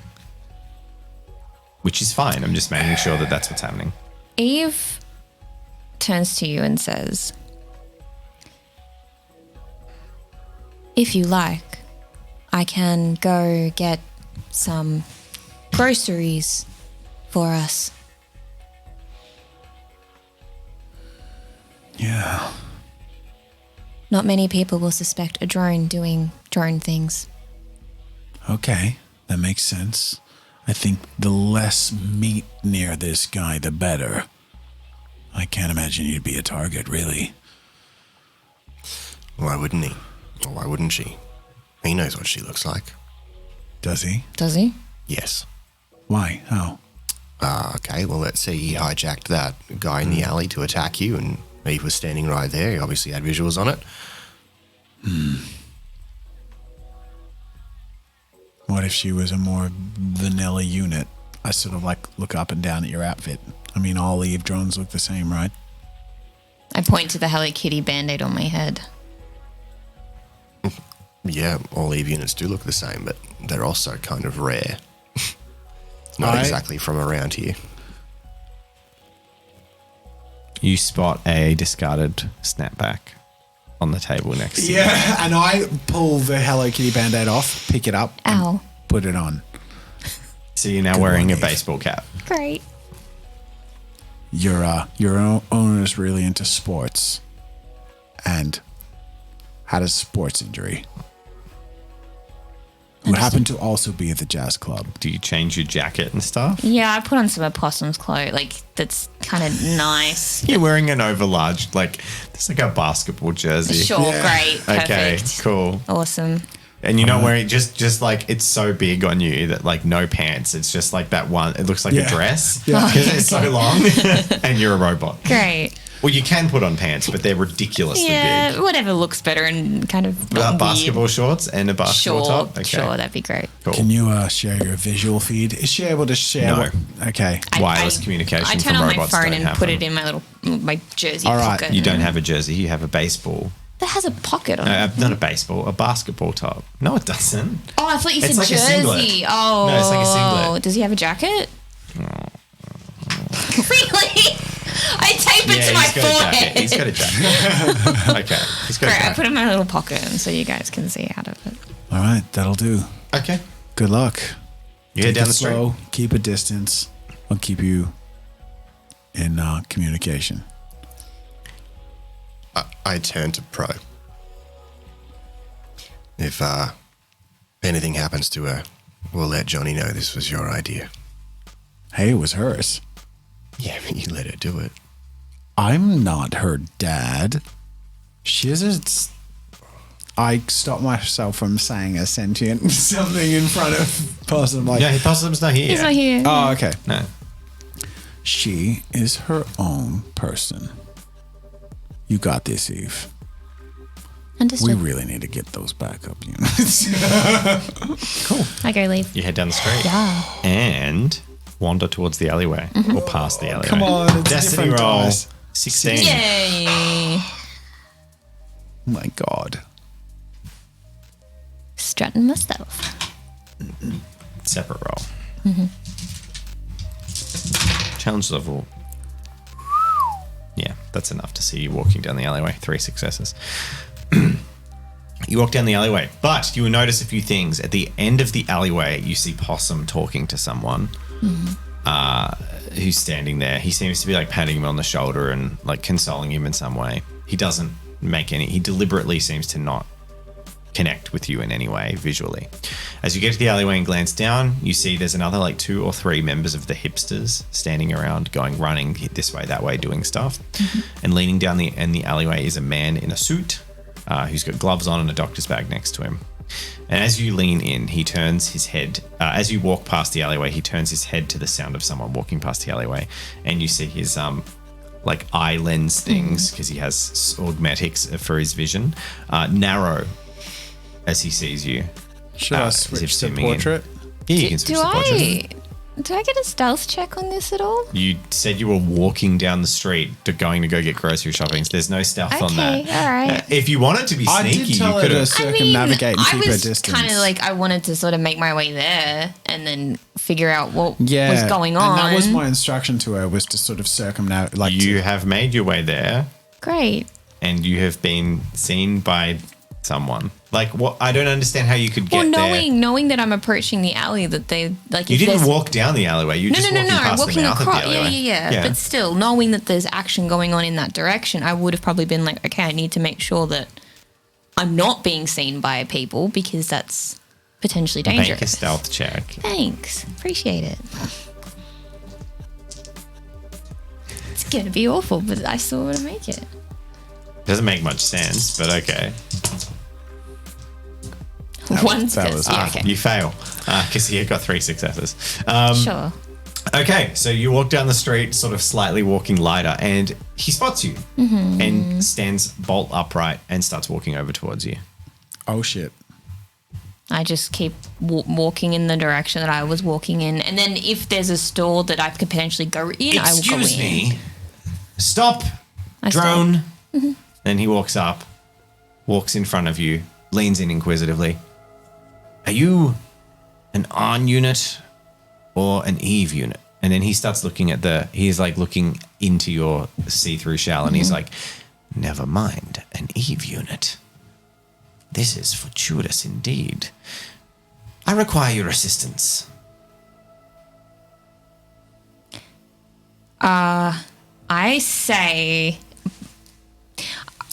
Which is fine. I'm just making sure that that's what's happening. Eve turns to you and says, if you like, I can go get some groceries for us. Yeah. Not many people will suspect a drone doing drone things. Okay, that makes sense. I think the less meat near this guy, the better. I can't imagine you'd be a target, really. Why wouldn't he? Or why wouldn't she? He knows what she looks like. Does he? Does he? Yes. Why? How? Okay, well, let's say he hijacked that guy in the alley to attack you, and Eve was standing right there. He obviously had visuals on it. What if she was a more vanilla unit? I sort of like look up and down at your outfit. I mean, all Eve drones look the same, right? I point to the Hello Kitty band-aid on my head. Yeah, all Eve units do look the same, but they're also kind of rare. Not exactly from around here. You spot a discarded snapback on the table next to you. Yeah, and I pull the Hello Kitty band-aid off, pick it up, Ow. and put it on. So you're now Good wearing one, a Eve. baseball cap. Great. Your owner's really into sports and had a sports injury. Who happened to also be at the jazz club. Do you change your jacket and stuff? Yeah, I put on some opossum's clothes. Like, that's kind of nice. You're wearing an overlarge, like, it's like a basketball jersey. Sure, great, perfect. Okay, cool. Awesome. And you're not wearing just like it's so big on you that like no pants. It's just like that one. It looks like a dress because it's so long, and you're a robot. Great. Well, you can put on pants, but they're ridiculously Yeah, big. whatever looks better and kind of not Basketball weird. shorts and a basketball Sure, top. Okay, sure, that'd be great. cool. Can you share your visual feed? Is she able to share? No. Okay. Wireless communication I turn from on my robots phone don't and have put them. it in my jersey All right, pocket. You don't have a jersey. You have a baseball. That has a pocket on it. Not a baseball, a basketball top. No, it doesn't. Oh, I thought you It's said like a singlet. jersey. Oh. No, it's like a singlet. Does he have a jacket? Really? I tape it to my he's got a forehead. jacket. He's got a jacket. Okay, he's got a Great, I jacket. put it in my little pocket so you guys can see out of it. All right, that'll do. Okay. Good luck. You head Take down it the street. slow, keep a distance. I'll keep you in communication. I turn to Pro. If anything happens to her, we'll let Johnny know this was your idea. Hey, it was hers. Yeah, but you let her do it. I'm not her dad. She isn't. I stopped myself from saying a sentient something in front of Possum. Like, Yeah, Possum's not here. He's not here. oh, okay. No. She is her own person. You got this, Eve. Understood. We really need to get those backup units. I go leave. You head down the street. Yeah. And wander towards the alleyway or past the alleyway. Come on, it's Destiny different roll dice. 16. Yay. My God. strutting myself. Separate roll. Challenge level. Yeah, that's enough to see you walking down the alleyway. 3 successes. You walk down the alleyway, but you will notice a few things. At the end of the alleyway, you see Possum talking to someone who's standing there. He seems to be like patting him on the shoulder and like consoling him in some way. He doesn't he deliberately seems to not connect with you in any way visually. As you get to the alleyway and glance down, you see there's another like 2 or 3 members of the hipsters standing around, running this way, that way, doing stuff. And leaning down the alleyway is a man in a suit who's got gloves on and a doctor's bag next to him. And as you lean in, he turns his head. As you walk past the alleyway, he turns his head to the sound of someone walking past the alleyway, and you see his like eye lens things, because he has augmetics for his vision, narrow as he sees you. Should I switch to portrait? Yeah, you can switch to portrait. Do I get a stealth check on this at all? You said you were walking down the street going to go get grocery shopping. So there's no stealth on that. Okay, all right. If you wanted to be I sneaky, did tell you her could to have. circumnavigate and keep her distance. kind of like, I wanted to sort of make my way there and then figure out what was going on. And that was my instruction to her, was to sort of circumnavigate. Like You have made your way there, Great. and you have been seen by someone. Like, what? I don't understand how you could get there. Knowing that I'm approaching the alley, that they like. You if didn't there's- walk down the alleyway. You just walking past walking the mouth across. of the alleyway. Yeah. But still, knowing that there's action going on in that direction, I would have probably been like, okay, I need to make sure that I'm not being seen by people, because that's potentially dangerous. Make a stealth check. Thanks. Appreciate it. It's going to be awful, but I still want to make it. Doesn't make much sense, but okay. One that was- success. Yeah, okay. You fail because you got 3 successes. Sure. Okay, so you walk down the street, sort of slightly walking lighter, and he spots you and stands bolt upright and starts walking over towards you. oh shit. I just keep walking in the direction that I was walking in. And then if there's a store that I could potentially go in, I will go in. Excuse me. Stop, I drone. Then he walks up, walks in front of you, leans in inquisitively. Are you an on unit or an Eve unit? And then he starts looking at he's like looking into your see-through shell, and he's like, never mind, an Eve unit. This is fortuitous indeed. I require your assistance. I say...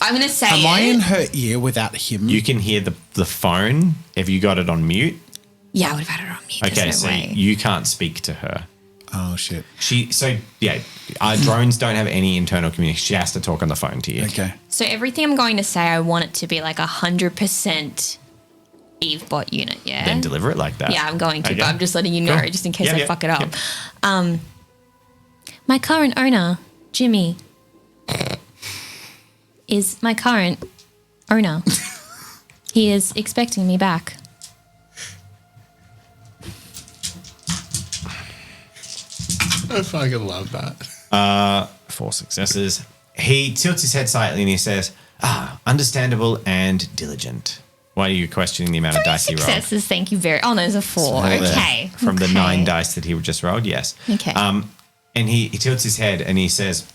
I'm going to say Am I it. in her ear without him? You can hear the phone. Have you got it on mute? Yeah, I would have had it on mute. Okay, There's so no way. you can't speak to her. oh shit. Our drones don't have any internal communication. She has to talk on the phone to you. Okay. So everything I'm going to say, I want it to be like 100% EveBot unit, yeah? Then deliver it like that. Yeah, I'm going to, Okay. but I'm just letting you know, Cool. just in case Yep, I yep, fuck it up. yep. My current owner, Jimmy, is my current owner. He is expecting me back. I fucking love that. 4 successes. He tilts his head slightly and he says, understandable and diligent. Why are you questioning the amount of 3 dice he rolled? successes, thank you very... Oh, no, there's a 4. Okay. From the okay. 9 dice that he just rolled, yes. Okay. And he tilts his head and he says,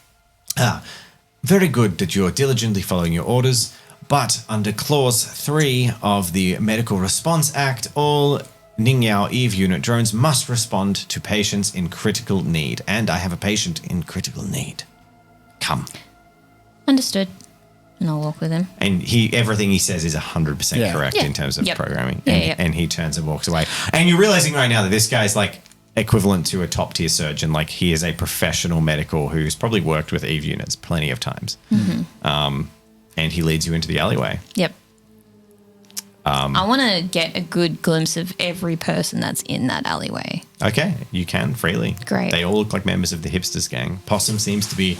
very good that you're diligently following your orders, but under Clause 3 of the Medical Response Act, all Ningyao Eve unit drones must respond to patients in critical need. And I have a patient in critical need. Come. Understood. And I'll walk with him. And everything he says is 100% Yeah. correct Yeah. in terms of Yep. programming. Yeah, And, yeah. and he turns and walks away. And you're realizing right now that this guy's like equivalent to a top tier surgeon. Like he is a professional medical who's probably worked with Eve units plenty of times. And he leads you into the alleyway. Yep. I want to get a good glimpse of every person that's in that alleyway. Okay, you can freely. Great. They all look like members of the hipsters gang. Possum seems to be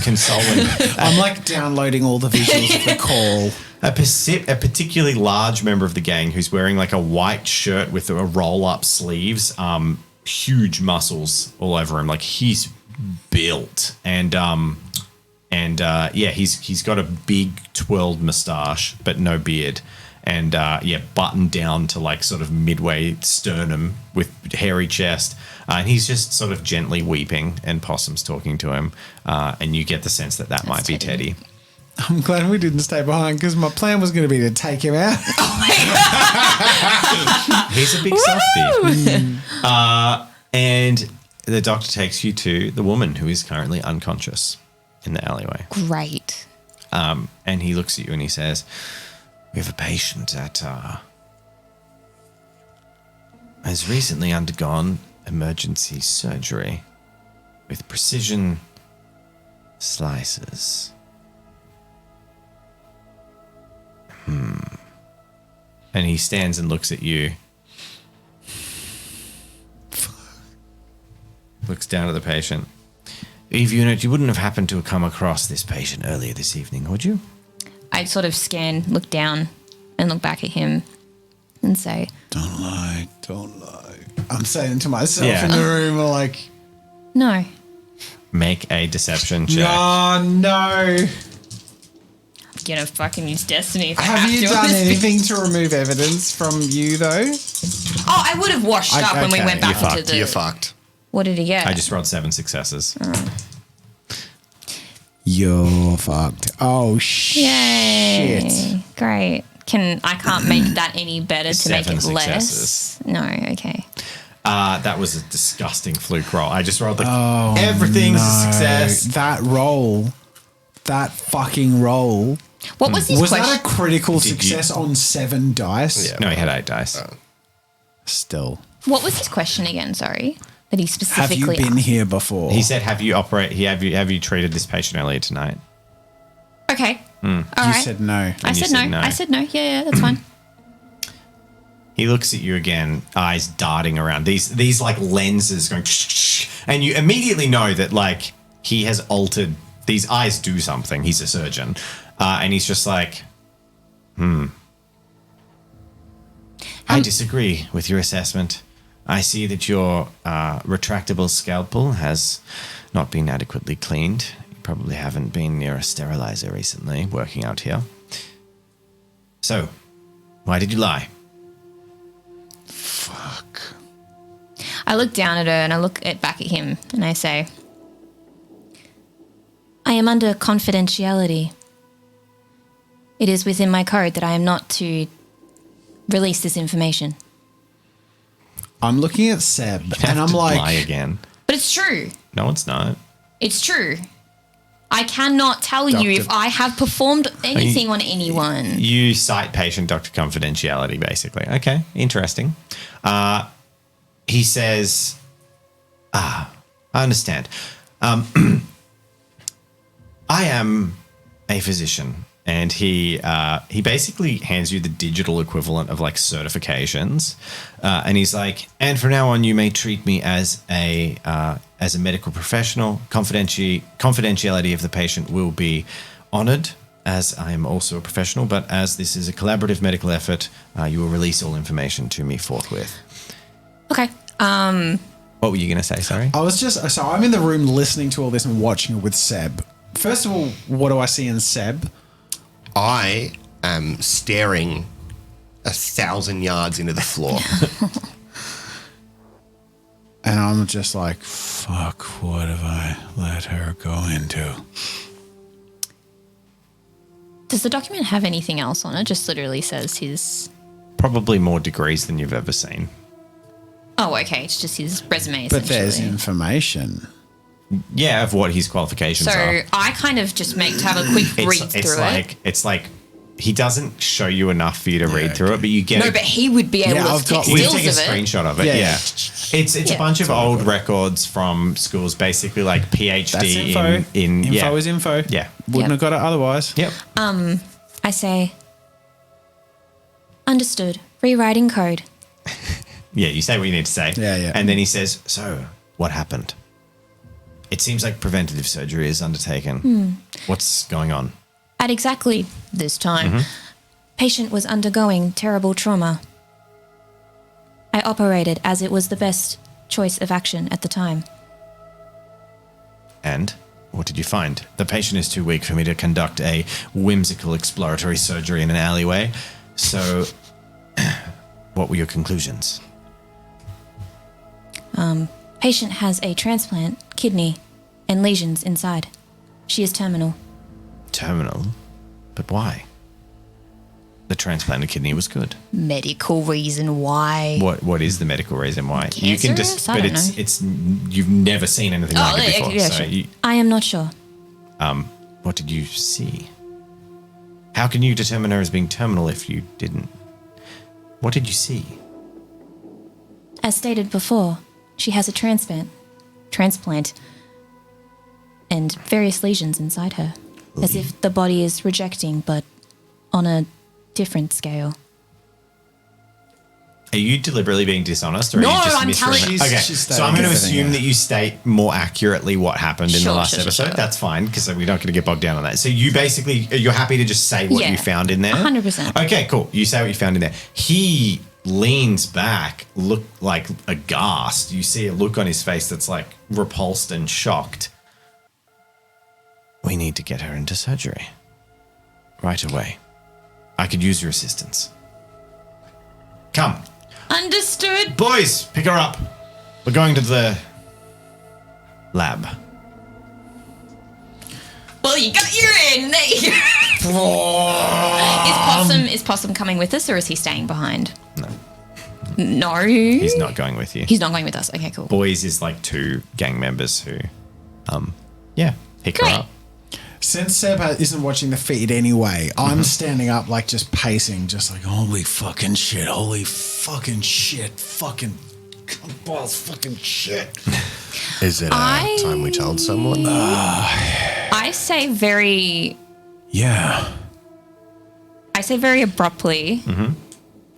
consoling I'm like downloading all the visuals of the call. a particularly large member of the gang who's wearing like a white shirt with a roll-up sleeves, huge muscles all over him. Like he's built, and he's got a big twirled moustache but no beard. and buttoned down to like sort of midway sternum with hairy chest. And he's just sort of gently weeping, and Possum's talking to him. And you get the sense that might be Teddy. I'm glad we didn't stay behind because my plan was going to be to take him out. He's a big softie. And the doctor takes you to the woman who is currently unconscious in the alleyway. Great. And he looks at you and he says, "We have a patient that has recently undergone emergency surgery with precision slices." And he stands and looks at you. Looks down at the patient. Eve Unit, you wouldn't have happened to have come across this patient earlier this evening, would you? I'd sort of scan, look down, and look back at him and say, Don't lie. I'm saying to myself Yeah. in the room, like, no. Make a deception check. oh no. I'm gonna fucking use destiny if I Have you to. done anything to remove evidence from you though? Oh, I would have washed up when we okay, went back You're into fucked. the... You're fucked. What did he get? I just rolled 7 successes. You're fucked. Oh Yay. shit. Great. I can't make that any better to make 7 it less? successes. No, okay. That was a disgusting fluke roll. I just rolled everything's a success. That fucking roll. What was his Was question? that a critical you- success on 7 dice? Yeah. No, he had 8 dice. Still. What was his question again? Sorry. That he Have specifically you been asked? here before? He said, have you treated this patient earlier tonight? Okay. All You right. said no. I you said said no. no. I said no. Yeah, that's fine. He looks at you again, eyes darting around. These like lenses going, and you immediately know that like he has altered. These eyes do something. He's a surgeon, and he's just like, I disagree with your assessment. I see that your retractable scalpel has not been adequately cleaned. You probably haven't been near a sterilizer recently working out here. So, why did you lie? Fuck. I look down at her and I look back at him and I say, I am under confidentiality. It is within my code that I am not to release this information. I'm looking at Seb You have and I'm to like, lie again. But it's true. No, it's not. It's true. I cannot tell you if I have performed anything on anyone. You cite patient doctor confidentiality, basically. Okay, interesting. He says, I understand. I am a physician. And he basically hands you the digital equivalent of like certifications, and he's like, and from now on, you may treat me as a medical professional. Confidentiality of the patient will be honoured, as I am also a professional. But as this is a collaborative medical effort, you will release all information to me forthwith. Okay. What were you going to say? Sorry. so I'm in the room listening to all this and watching it with Seb. First of all, what do I see in Seb? I am staring 1,000 yards into the floor. And I'm just like, fuck, what have I let her go into? Does the document have anything else on it? Just literally says his... Probably more degrees than you've ever seen. Oh, okay. It's just his resume, But there's essentially. information. Yeah, of what his qualifications So are. I kind of just make to have a quick read through it. It's like he doesn't show you enough for you to read through it, but you get No, but he would be able Yeah, to I've got- take we stills take a of it. screenshot of it. Yeah, Yeah, yeah. it's a Yeah. bunch of old records from schools, basically like That's PhD info. in Info is info. Yeah. Wouldn't Yep. have got it otherwise. Yep. I say, understood. Rewriting code. Yeah, you say what you need to say. Yeah, yeah. And then he says, "So, what happened? It seems like preventative surgery is undertaken. What's going on?" At exactly this time, patient was undergoing terrible trauma. I operated as it was the best choice of action at the time. And what did you find? The patient is too weak for me to conduct a whimsical exploratory surgery in an alleyway. So, what were your conclusions? Patient has a transplant, kidney, and lesions inside. She is terminal. Terminal? But why? The transplanted kidney was good. Medical reason why. What is the medical reason why? You can just, Cancerous? I but don't it's you've never seen anything like it before. yeah, so sure. I am not sure. what did you see? How can you determine her as being terminal if you didn't? What did you see? As stated before, she has a transplant, and various lesions inside her, as if the body is rejecting, but on a different scale. Are you deliberately being dishonest, or No, are you just I'm telling- misremembering? Okay, she's so I'm going to stating assume everything, that you state more accurately what happened in the Sure, last sure, episode. sure. That's fine, because we're not going to get bogged down on that. So you basically, you're happy to just say what Yeah, you found in there? 100%. Okay, cool. You say what you found in there. He leans back, look like aghast. You see a look on his face that's like repulsed and shocked. We need to get her into surgery. Right away. I could use your assistance. Come. Understood. Boys, pick her up. We're going to the lab. Well, you got your in. There you go. Is Possum coming with us, or is he staying behind? No. No. He's not going with you. He's not going with us. Okay, cool. Boys is like 2 gang members who, pick Great. her up. Since Seb isn't watching the feed anyway, I'm standing up, like just pacing, just like, holy fucking shit, fucking balls, fucking shit. Is it time we told someone? I say very abruptly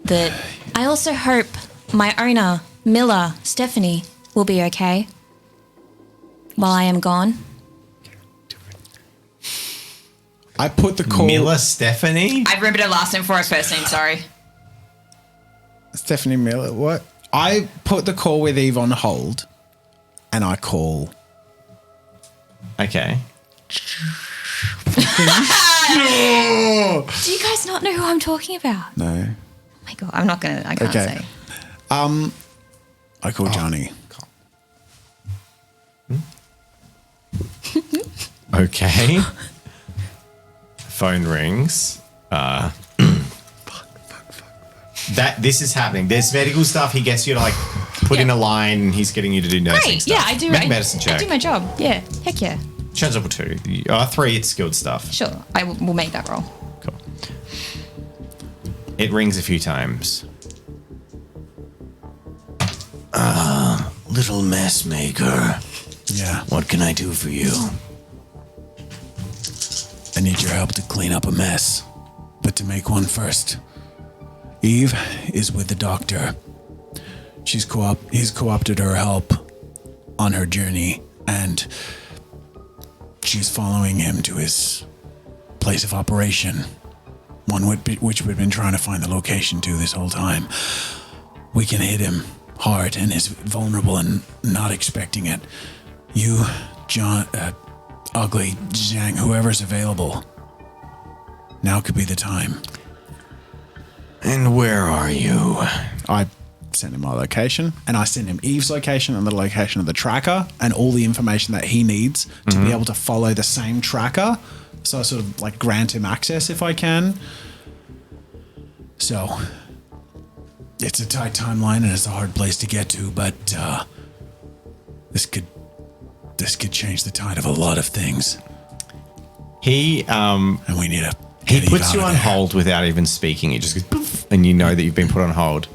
that I also hope my owner, Miller, Stephanie, will be okay while I am gone. I put the call. Miller Stephanie? I remembered her last name for her first name, sorry. Stephanie Miller, what? I put the call with Eve on hold, and I call. Okay. Do you guys not know who I'm talking about? No. Oh my god, I can't Okay. say. I call Johnny. Okay. Phone rings. This is happening. There's medical stuff. He gets you to like put in a line. And he's getting you to do nursing Great, stuff. yeah, I do. Make a medicine check. I do my job. Yeah, heck yeah. Turns up 2. 3, it's skilled stuff. Sure, we'll make that roll. Cool. It rings a few times. Little mess maker. Yeah. What can I do for you? I need your help to clean up a mess, but to make one first. Eve is with the doctor. He's co-opted her help on her journey, and she's following him to his place of operation, one which we've been trying to find the location to this whole time. We can hit him hard and is vulnerable and not expecting it. You, John, Ugly, Zhang, whoever's available, now could be the time. And where are you? I sent him my location, and I sent him Eve's location and the location of the tracker and all the information that he needs to be able to follow the same tracker. So I sort of like grant him access if I can. So it's a tight timeline and it's a hard place to get to, but this could change the tide of a lot of things. He And we need to He get Eve puts out you of on there. hold without even speaking. It just goes poof, and you know that you've been put on hold.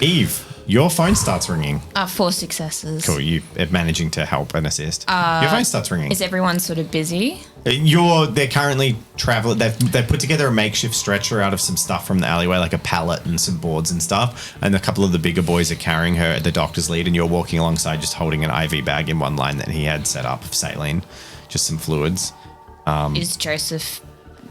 Eve, your phone starts ringing. 4 successes. Cool, you are managing to help and assist. Your phone starts ringing. Is everyone sort of busy? They're currently traveling. They've put together a makeshift stretcher out of some stuff from the alleyway, like a pallet and some boards and stuff. And a couple of the bigger boys are carrying her at the doctor's lead, and you're walking alongside, just holding an IV bag in one line that he had set up of saline, just some fluids. Is Joseph?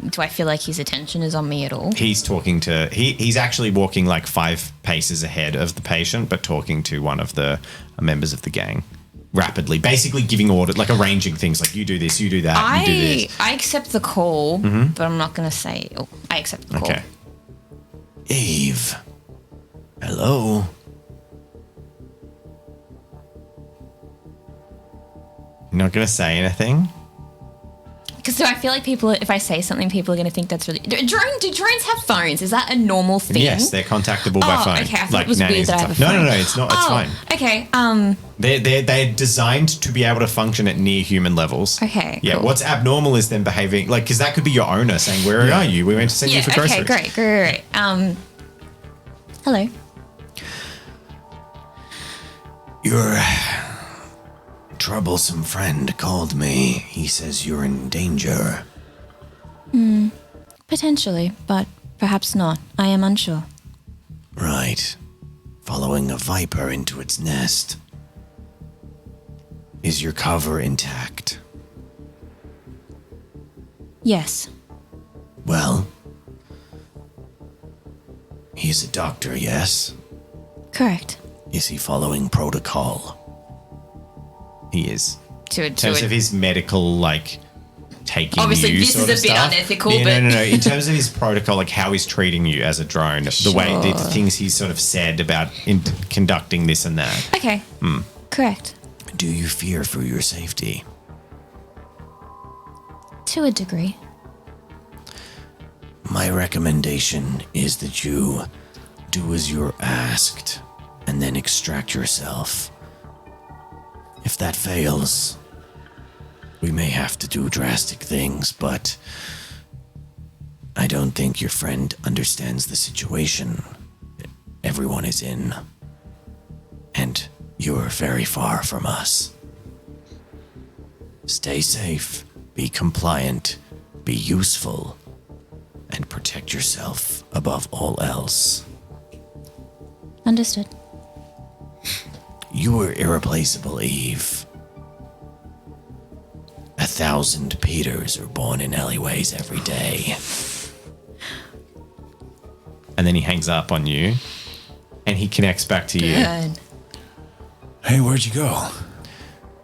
Do I feel like his attention is on me at all? He's talking to. He's actually walking like 5 paces ahead of the patient, but talking to one of the members of the gang. Rapidly, basically giving orders, like arranging things, like you do this, you do that, you do this. I accept the call, but I'm not going to say. Oh, I accept the call. Okay. Eve. Hello? You're not going to say anything? Because I feel like if I say something, people are going to think that's really... Do drones have phones? Is that a normal thing? Yes, they're contactable by phone. Okay, I thought it was weird that I have a phone. No, it's not. It's fine. Okay, They're designed to be able to function at near human levels. Okay, Yeah, cool. what's abnormal is them behaving... Like, because that could be your owner saying, where are you? We went to send you for groceries. Okay, great. Hello. Your troublesome friend called me. He says you're in danger. Potentially, but perhaps not. I am unsure. Right. Following a viper into its nest. Is your cover intact? Yes. Well, he's a doctor, yes? Correct. Is he following protocol? He is. In terms To of his medical, like, taking Obviously, you this sort is of a bit stuff. unethical, Yeah, but- No. In terms of his protocol, like how he's treating you as a drone, the way, the things he's sort of said about conducting this and that. Okay. Correct. Do you fear for your safety? To a degree. My recommendation is that you do as you're asked and then extract yourself. If that fails, we may have to do drastic things, but I don't think your friend understands the situation everyone is in. And you're very far from us. Stay safe, be compliant, be useful, and protect yourself above all else. Understood. You were irreplaceable, Eve. 1,000 Peters are born in alleyways every day. And then he hangs up on you, and he connects back to you. Good. Hey, where'd you go?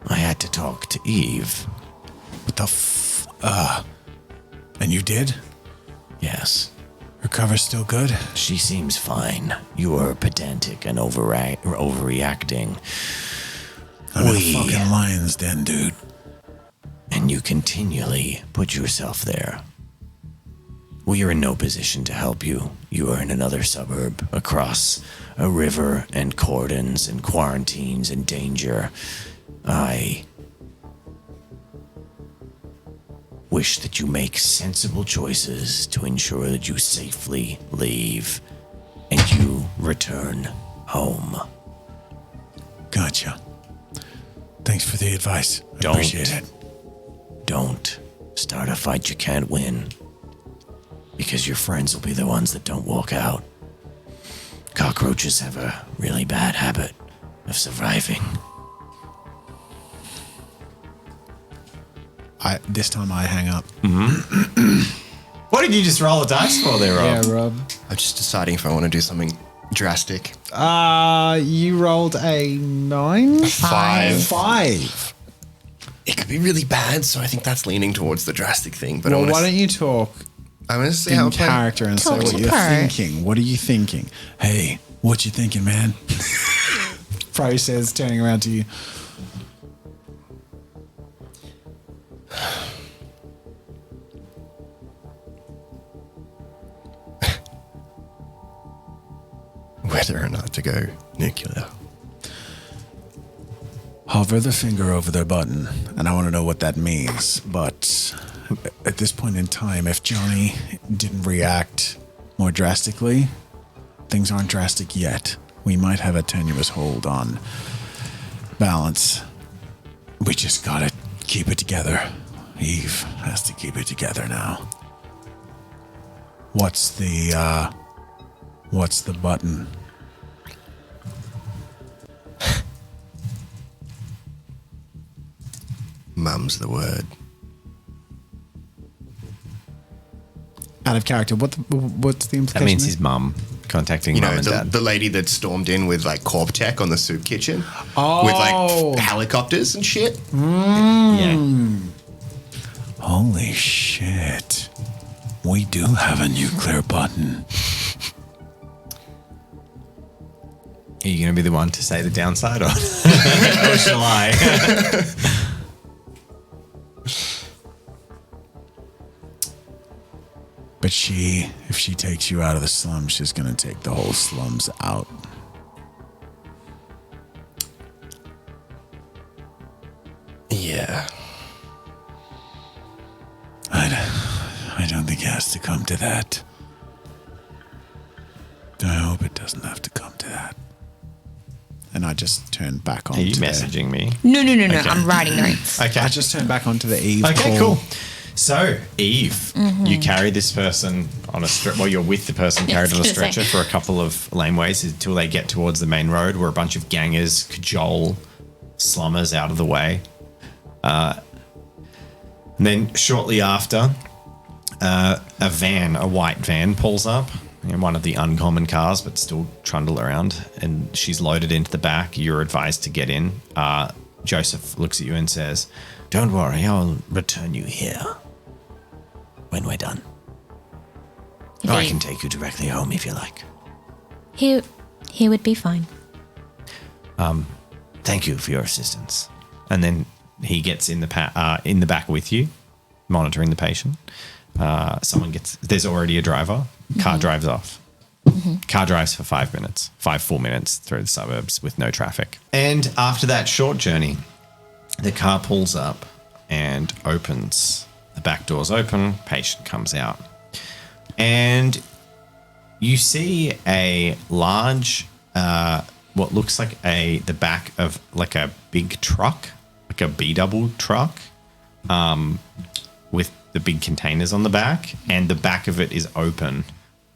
I had to talk to Eve. What the and you did? Yes, Her cover's still good? she seems fine. You are pedantic and overreacting. I'm in a fucking lion's den, dude. And you continually put yourself there. We are in no position to help you. You are in another suburb, across a river and cordons and quarantines and danger. I wish that you make sensible choices to ensure that you safely leave and you return home. Gotcha. Thanks for the advice. I Don't. appreciate it. Don't start a fight you can't win, because your friends will be the ones that don't walk out. Cockroaches have a really bad habit of surviving. This time I hang up. What did you just roll a dice for there, Rob? Yeah, Rob. I'm just deciding if I want to do something drastic. You rolled a 9? 5. It could be really bad, so I think that's leaning towards the drastic thing. But Well, I why want don't you talk to see how In it plays. character and say Talk what to you're Pro. thinking. What are you thinking? Hey, what you thinking, man? Pro says, turning around to you. Whether or not to go nuclear. Hover the finger over their button, and I want to know what that means. But at this point in time, if Johnny didn't react more drastically, things aren't drastic yet. We might have a tenuous hold on balance. We just gotta keep it together. Eve has to keep it together now. What's the button? Mum's the word. Out of character. What's the implication? That means there? his mum contacting You mum know, and dad. the lady that stormed in with like Corp Tech on the soup kitchen. Oh. With like helicopters and shit. Yeah. Holy shit. We do have a nuclear button. Are you going to be the one to say the downside, or shall I? But if she takes you out of the slums, she's going to take the whole slums out. Yeah. I don't think it has to come to that. I hope it doesn't have to come to that. And I just turned back on. Are you messaging me? No. Okay. I'm writing notes. Okay. I just turned back onto the Eve Okay, call. cool. So, Eve, you carry this person on a stretcher. Well, you're with the person carried on a stretcher for a couple of laneways until they get towards the main road where a bunch of gangers cajole slummers out of the way. And then shortly after, a white van pulls up in one of the uncommon cars, but still trundle around, and she's loaded into the back. You're advised to get in. Joseph looks at you and says, "Don't worry, I'll return you here when we're done. Or I can take you directly home if you like." He would be fine. Thank you for your assistance. And then he gets in the back with you, monitoring the patient. There's already a driver. Car drives off. Car drives for 5 minutes, 5 full minutes through the suburbs with no traffic. And after that short journey, the car pulls up and opens. The back doors open, patient comes out. And you see a large, what looks like the back of like a big truck, like a B-double truck, with the big containers on the back, and the back of it is open.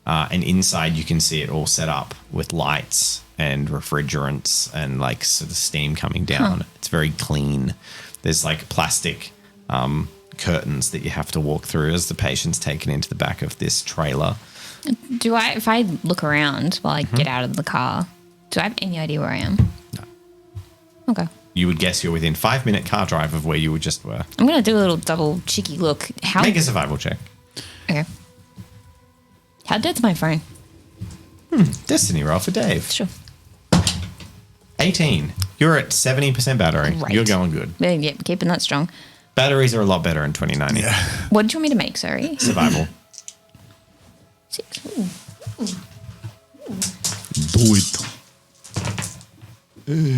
And inside you can see it all set up with lights and refrigerants and like sort of steam coming down. It's very clean. There's like plastic curtains that you have to walk through as the patient's taken into the back of this trailer. If I look around while I get out of the car, do I have any idea where I am? No. Okay. You would guess you're within 5 minute car drive of where you just were. I'm going to do a little double cheeky look. Make a survival check. Okay. How dead's my phone? Destiny roll for Dave. Sure. 18. You're at 70% battery. Great. You're going good. Yeah, keeping that strong. Batteries are a lot better in 2090. Yeah. What did you want me to make, sorry? Survival. 6. Ooh. Do it.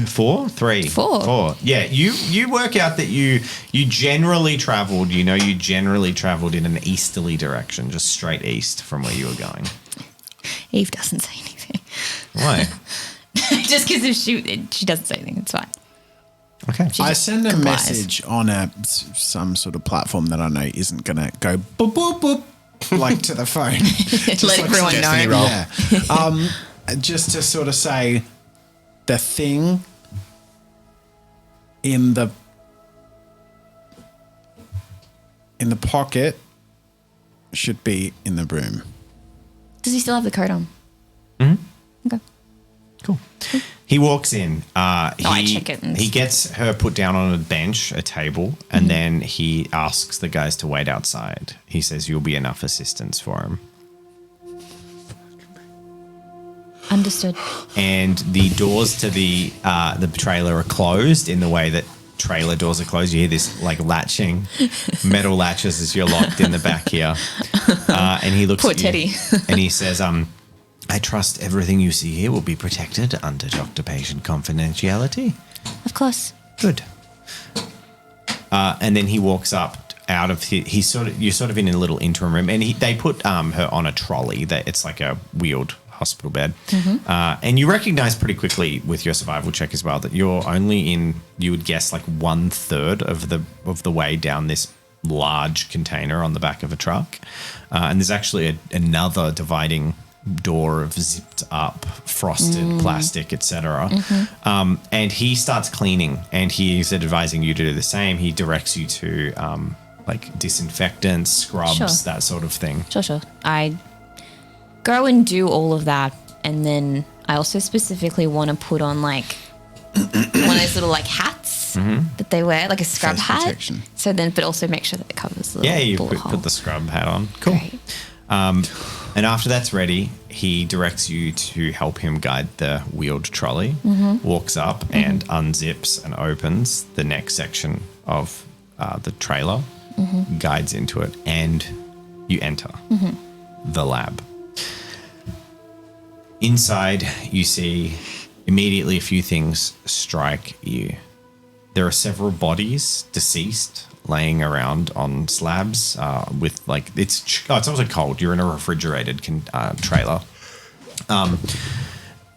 4? 3? 4. Yeah, you work out that you generally traveled, you generally traveled in an easterly direction, just straight east from where you were going. Eve doesn't say anything. Why? Just because if she doesn't say anything, it's fine. Okay. I send a complies. message on some sort of platform that I know isn't going to go boop, boop, boop, like to the phone. Let everyone know. Yeah. Just to sort of say the thing in the pocket should be in the room. Does he still have the coat on? Okay. Cool. He walks in. I check it. He gets her put down on a bench, a table, and then he asks the guys to wait outside. He says you'll be enough assistance for him. Understood. And the doors to the trailer are closed in the way that trailer doors are closed. You hear this like latching, metal latches as you're locked in the back here. And he looks Poor at you Teddy. and he says, I trust everything you see here will be protected under doctor-patient confidentiality. Of course. Good. And then he walks up out of you're sort of in a little interim room, and they put her on a trolley. It's like a wheeled hospital bed. And you recognize pretty quickly with your survival check as well that you're only in, you would guess, like 1/3 of the way down this large container on the back of a truck. And there's actually another dividing door of zipped up frosted plastic, etc. And he starts cleaning, and he's advising you to do the same. He directs you to like disinfectants, scrubs, that sort of thing. Sure. I go and do all of that, and then I also specifically want to put on like one of those little like hats that they wear, like a scrub Face hat. protection. So then, but also make sure that it covers the Yeah, you bullet hole. put the scrub hat on. Cool. Great. And after that's ready, he directs you to help him guide the wheeled trolley, walks up and unzips and opens the next section of the trailer, guides into it, and you enter the lab. Inside, you see immediately a few things strike you. There are several bodies, deceased, laying around on slabs with like it's also cold. You're in a refrigerated trailer,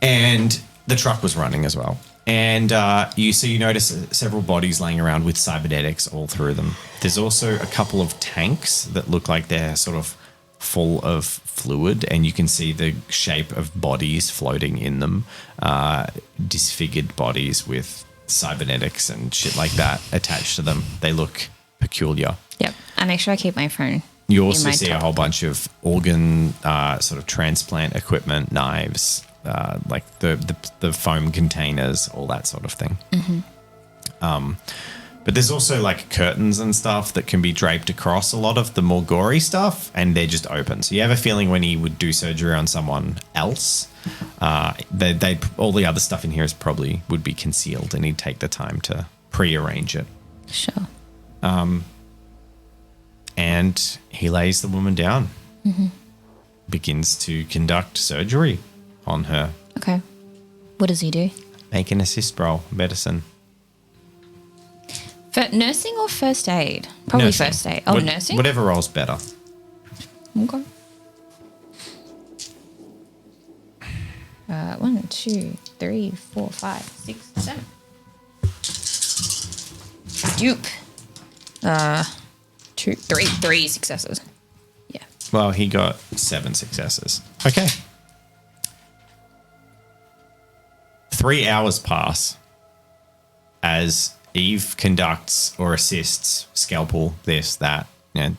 and the truck was running as well. And you notice several bodies laying around with cybernetics all through them. There's also a couple of tanks that look like they're sort of full of fluid, and you can see the shape of bodies floating in them, disfigured bodies with cybernetics and shit like that attached to them. They look peculiar. Yep. I make sure I keep my phone. You also my see top. a whole bunch of organ sort of transplant equipment, knives, like the foam containers, all that sort of thing. But there's also like curtains and stuff that can be draped across a lot of the more gory stuff, and they're just open. So you have a feeling when he would do surgery on someone else, they all the other stuff in here would be concealed, and he'd take the time to prearrange it. Sure. And he lays the woman down, begins to conduct surgery on her. Okay. What does he do? Make an assist roll, medicine. For nursing or first aid? Probably Nursing. first aid. Oh, nursing? Whatever roll's better. Okay. 1, 2, 3, 4, 5, 6, 7. Dupe. 3 successes. Yeah. Well, he got 7 successes. Okay. 3 hours pass as Eve conducts or assists scalpel, this, that,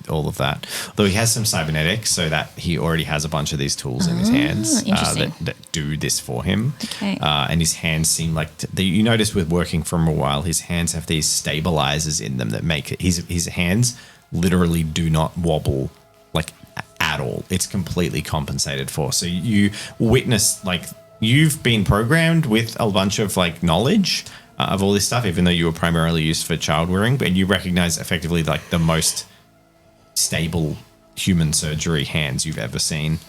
all of that. Though he has some cybernetics, so that he already has a bunch of these tools in his hands that do this for him. Okay. And his hands seem like you notice with working for him a while, his hands have these stabilizers in them that make it, his hands literally do not wobble like at all. It's completely compensated for. So you witness like you've been programmed with a bunch of like knowledge of all this stuff, even though you were primarily used for child rearing, but you recognize effectively like the most stable human surgery hands you've ever seen.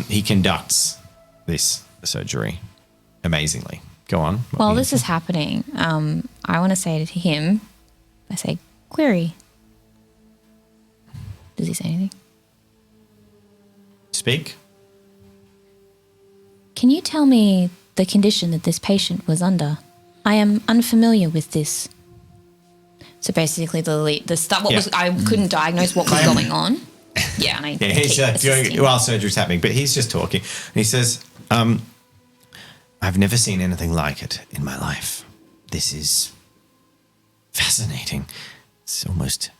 He conducts this surgery amazingly. Go on. While this is happening, I want to say to him, I say, query. Does he say anything? Speak. Can you tell me the condition that this patient was under? I am unfamiliar with this. So basically, the stuff. I couldn't diagnose what was going on. Yeah, and He's doing while surgery's happening, but he's just talking. And he says, "I've never seen anything like it in my life. This is fascinating. It's almost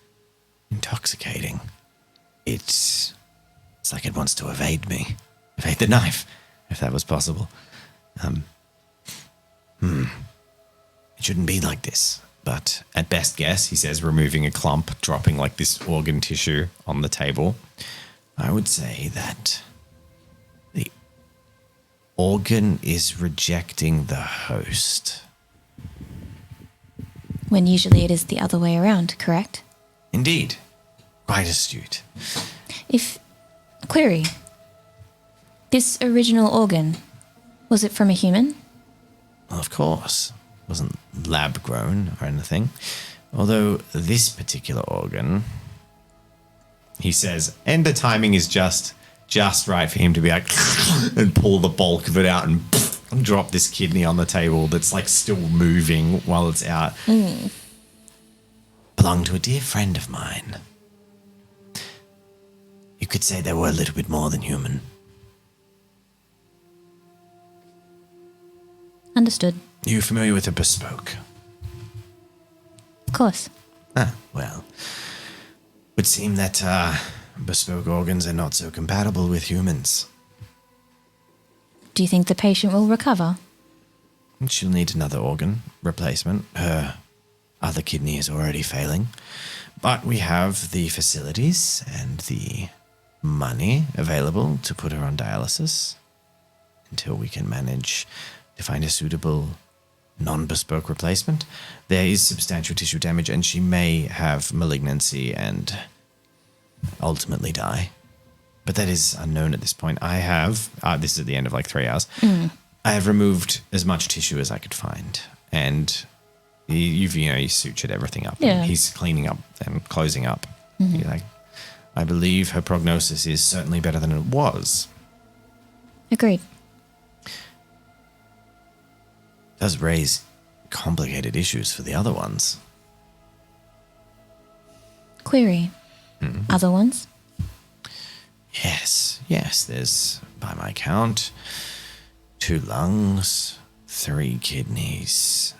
intoxicating. It's like it wants to evade me, evade the knife, if that was possible. It shouldn't be like this. But at best guess," he says, removing a clump, dropping like this organ tissue on the table, "I would say that the organ is rejecting the host." When usually it is the other way around, correct? Indeed. Quite astute. Query. This original organ, was it from a human? Well, of course. It wasn't lab grown or anything. Although this particular organ, he says, and the timing is just right for him to be like, and pull the bulk of it out and drop this kidney on the table that's like still moving while it's out. Belonged to a dear friend of mine. You could say they were a little bit more than human. Understood. You familiar with a bespoke? Of course. Well, would seem that bespoke organs are not so compatible with humans. Do you think the patient will recover? She'll need another organ replacement. Her other kidney is already failing. But we have the facilities and the money available to put her on dialysis until we can manage to find a suitable non-bespoke replacement. There is substantial tissue damage, and she may have malignancy and ultimately die. But that is unknown at this point. I have, this is at the end of like 3 hours, I have removed as much tissue as I could find. And you sutured everything up. Yeah. He's cleaning up and closing up. You're like, I believe her prognosis is certainly better than it was. Agreed. Does raise complicated issues for the other ones. Query. Other ones? Yes, there's, by my count, 2 lungs, 3 kidneys,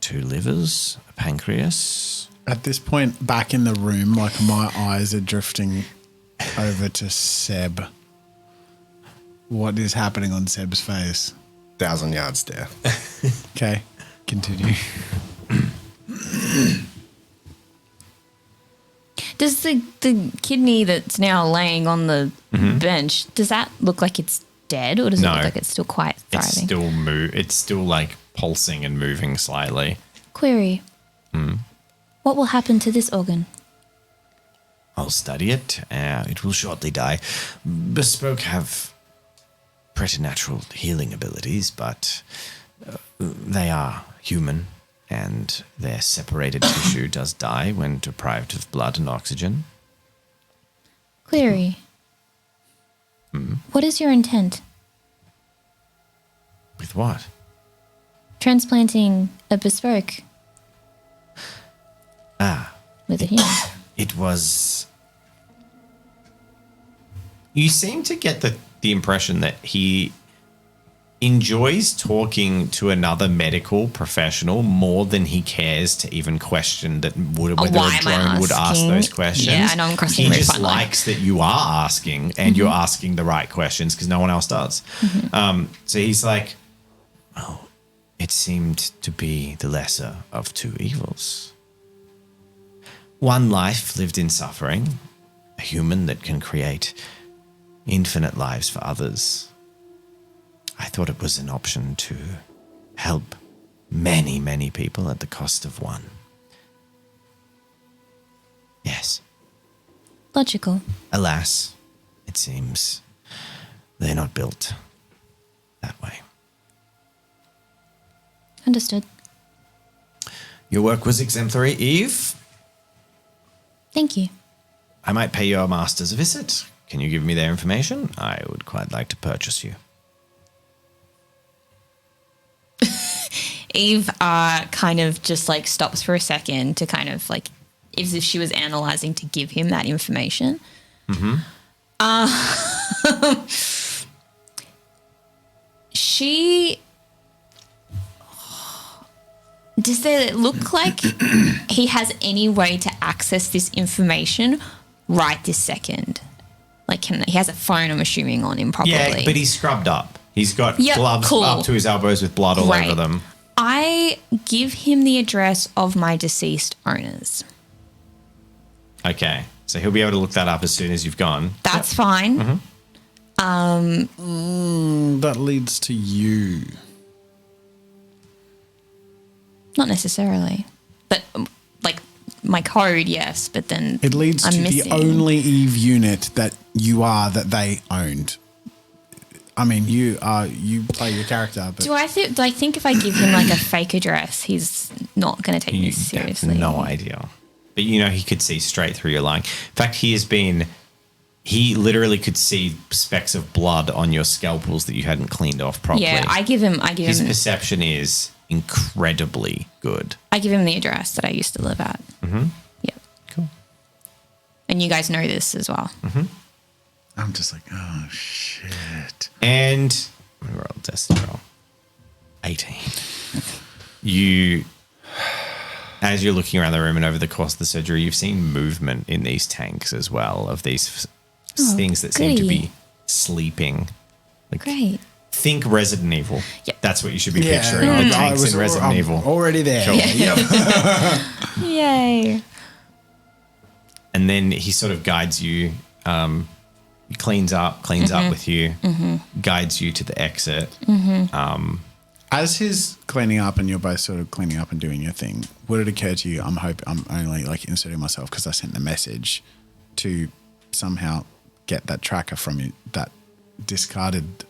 2 livers, a pancreas. At this point, back in the room, like my eyes are drifting over to Seb. What is happening on Seb's face? 1,000-yard stare. Okay, continue. Does the kidney that's now laying on the bench, does that look like it's dead, or does it No. look like it's still quite thriving? It's still like pulsing and moving slightly. Query. What will happen to this organ? I'll study it. It will shortly die. Bespoke have preternatural healing abilities, but they are human, and their separated tissue does die when deprived of blood and oxygen. Query. What is your intent? With what? Transplanting a bespoke. With a human. It was... You seem to get the impression that he enjoys talking to another medical professional more than he cares to even question that whether Why a am I drone would ask asking? those questions. Yeah, I know I'm crossing He very just fine line. likes that you are asking, and you're asking the right questions because no one else does. So he's like, well, it seemed to be the lesser of 2 evils. One life lived in suffering, a human that can create infinite lives for others. I thought it was an option to help many, many people at the cost of one. Yes. Logical. Alas, it seems they're not built that way. Understood. Your work was exemplary, Eve. Thank you. I might pay your masters a visit. Can you give me their information? I would quite like to purchase you. Eve kind of just like stops for a second to kind of like, as if she was analyzing to give him that information. She... Does it look like he has any way to access this information right this second? Like, he has a phone, I'm assuming, on him probably. Yeah, but he's scrubbed up. He's got Yep, gloves cool. up to his elbows with blood all Great. over them. I give him the address of my deceased owners. Okay, so he'll be able to look that up as soon as you've gone. That's fine. That leads to you. Not necessarily. But, like, my code, yes, but then It leads I'm to missing. the only Eve unit that you are that they owned. I mean, you play your character, but Do I think if I give him, like, a fake address, he's not going to take You this seriously? have no idea. But, he could see straight through your lying. In fact, he literally could see specks of blood on your scalpels that you hadn't cleaned off properly. Yeah, I give him His perception is incredibly good. I give him the address that I used to live at. Yep. Cool. And you guys know this as well. I'm just like, oh shit. And we roll a destiny roll. 18. As you're looking around the room and over the course of the surgery, you've seen movement in these tanks as well, of these things that seem to goody. be sleeping. Like, Great. think Resident Evil. Yep. That's what you should be picturing. The tanks in Resident Evil. Already there. Cool. Yay. And then he sort of guides you cleans up with you, guides you to the exit. As he's cleaning up and you're both sort of cleaning up and doing your thing, would it occur to you, I'm only like inserting myself because I sent the message to somehow get that tracker from you, that discarded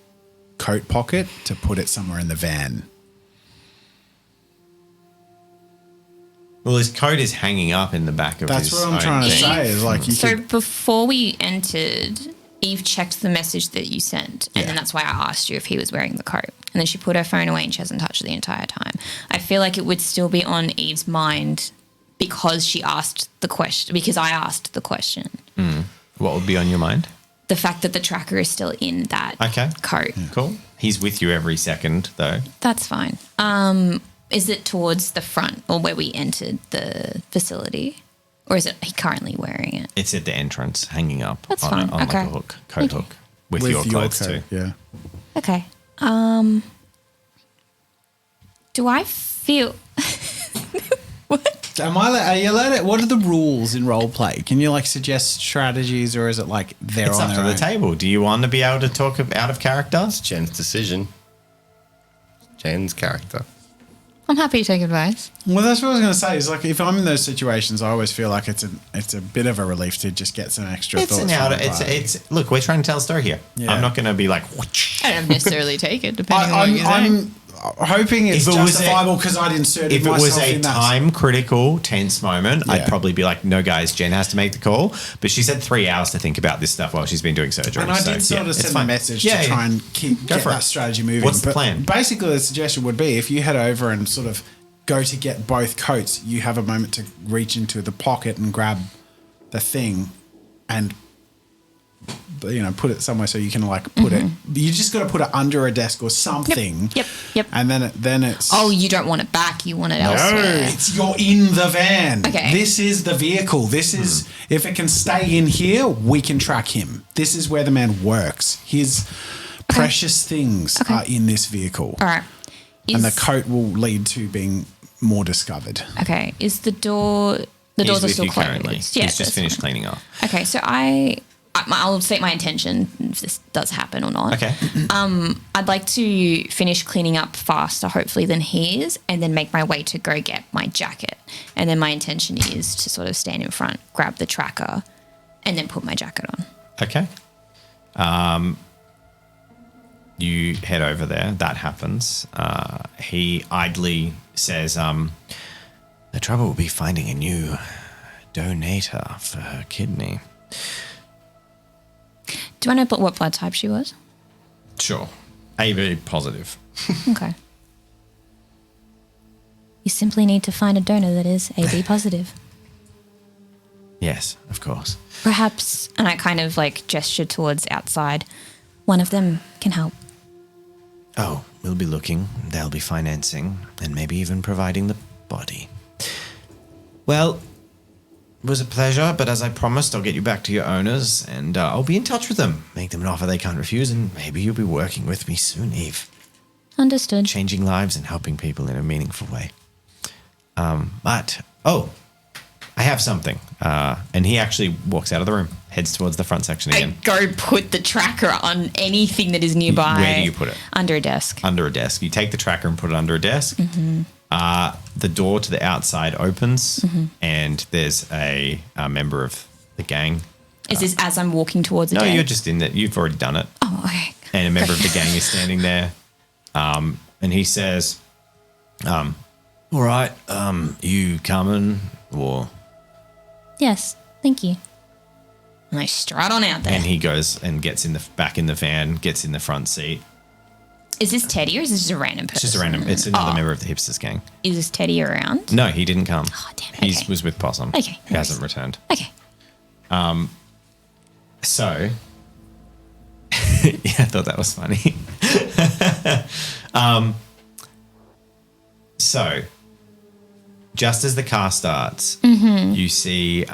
coat pocket, to put it somewhere in the van? Well, his coat is hanging up in the back of That's his what I'm own trying to thing. say. Is like you So could, before we entered, Eve checked the message that you sent, and then that's why I asked you if he was wearing the coat. And then she put her phone away and she hasn't touched it the entire time. I feel like it would still be on Eve's mind because she asked the question, because I asked the question. What would be on your mind? The fact that the tracker is still in that coat. Cool. He's with you every second, though. That's fine. Is it towards the front or where we entered the facility? Or is it he currently wearing it? It's at the entrance, hanging up That's on, fine. on like Okay. a hook, coat hook, with your clothes too. Yeah. Okay. Do I feel... Are you allowed to, what are the rules in role play? Can you like suggest strategies, or is it like they're It's on up their to own? the table. Do you want to be able to talk out of character? It's Jen's decision. Jen's character. I'm happy to take advice. Well, that's what I was going to say. Is like if I'm in those situations, I always feel like it's a bit of a relief to just get some extra It's thoughts. an from out. the party. It's. Look, we're trying to tell a story here. Yeah. I'm not going to be like. I don't necessarily take it, depending on what you say. I'm hoping it's If it was justifiable because I'd inserted If it myself was a in that. time critical, tense moment, Yeah. I'd probably be like, "No, guys, Jen has to make the call." But she said 3 hours to think about this stuff while she's been doing surgery. And I so, did sort yeah, of it's send a fine. message Yeah, to yeah. try and get for that it. strategy moving. What's the But plan? Basically, the suggestion would be if you head over and sort of go to get both coats, you have a moment to reach into the pocket and grab the thing and, you know, put it somewhere so you can like put it. You just got to put it under a desk or something. Yep. And then it's. Oh, you don't want it back. You want it No, elsewhere. it's you're in the van. Okay. This is the vehicle. This is if it can stay in here, we can track him. This is where the man works. His precious things are in this vehicle. All right. And the coat will lead to being more discovered. Okay. Is the door... The He's doors are with still you closed. currently. Yeah, He's that's just finished fine. cleaning up. Okay, so I'll state my intention if this does happen or not. Okay. I'd like to finish cleaning up faster, hopefully, than he is, and then make my way to go get my jacket. And then my intention is to sort of stand in front, grab the tracker, and then put my jacket on. Okay. You head over there. That happens. He idly says, "The trouble will be finding a new donator for her kidney." Do I know what blood type she was? Sure. AB positive. Okay. You simply need to find a donor that is AB positive. Yes, of course. Perhaps, and I kind of like gesture towards outside, one of them can help. Oh, we'll be looking. They'll be financing and maybe even providing the body. Well, it was a pleasure, but as I promised, I'll get you back to your owners and I'll be in touch with them. Make them an offer they can't refuse, and maybe you'll be working with me soon, Eve. Understood. Changing lives and helping people in a meaningful way. I have something. And he actually walks out of the room, heads towards the front section I again. go put the tracker on anything that is nearby. Where do you put it? Under a desk. Under a desk. You take the tracker and put it under a desk. The door to the outside opens, and there's a member of the gang. Is this as I'm walking towards the No, desk? you're just in it. You've already done it. Oh, okay. And a member of the gang is standing there. And he says, all right, you coming? Or... Yes, thank you. And I strut on out there. And he goes and gets back in the van, gets in the front seat. Is this Teddy or is this just a random person? It's just a random. It's another member of the hipsters gang. Is this Teddy around? No, he didn't come. Oh, damn it. He Okay. was with Possum. Okay, He hasn't returned. Okay. So, yeah, I thought that was funny. So, just as the car starts, you see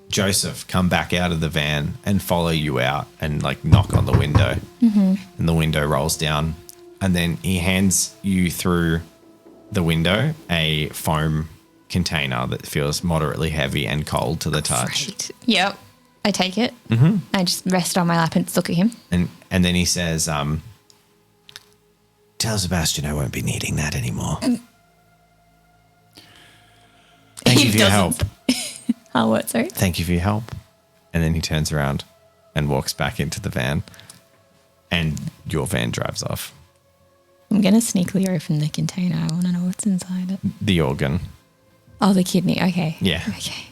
Joseph come back out of the van and follow you out and like knock on the window. And the window rolls down. And then he hands you through the window a foam container that feels moderately heavy and cold to the touch. Right. Yep. I take it. Mm-hmm. I just rest on my lap and look at him. And then he says, tell Sebastian I won't be needing that anymore. Thank you for your help. Oh, what? Sorry? Thank you for your help. And then he turns around and walks back into the van. And your van drives off. I'm going to sneakily open the container. I want to know what's inside it. The organ. Oh, the kidney. Okay. Yeah. Okay.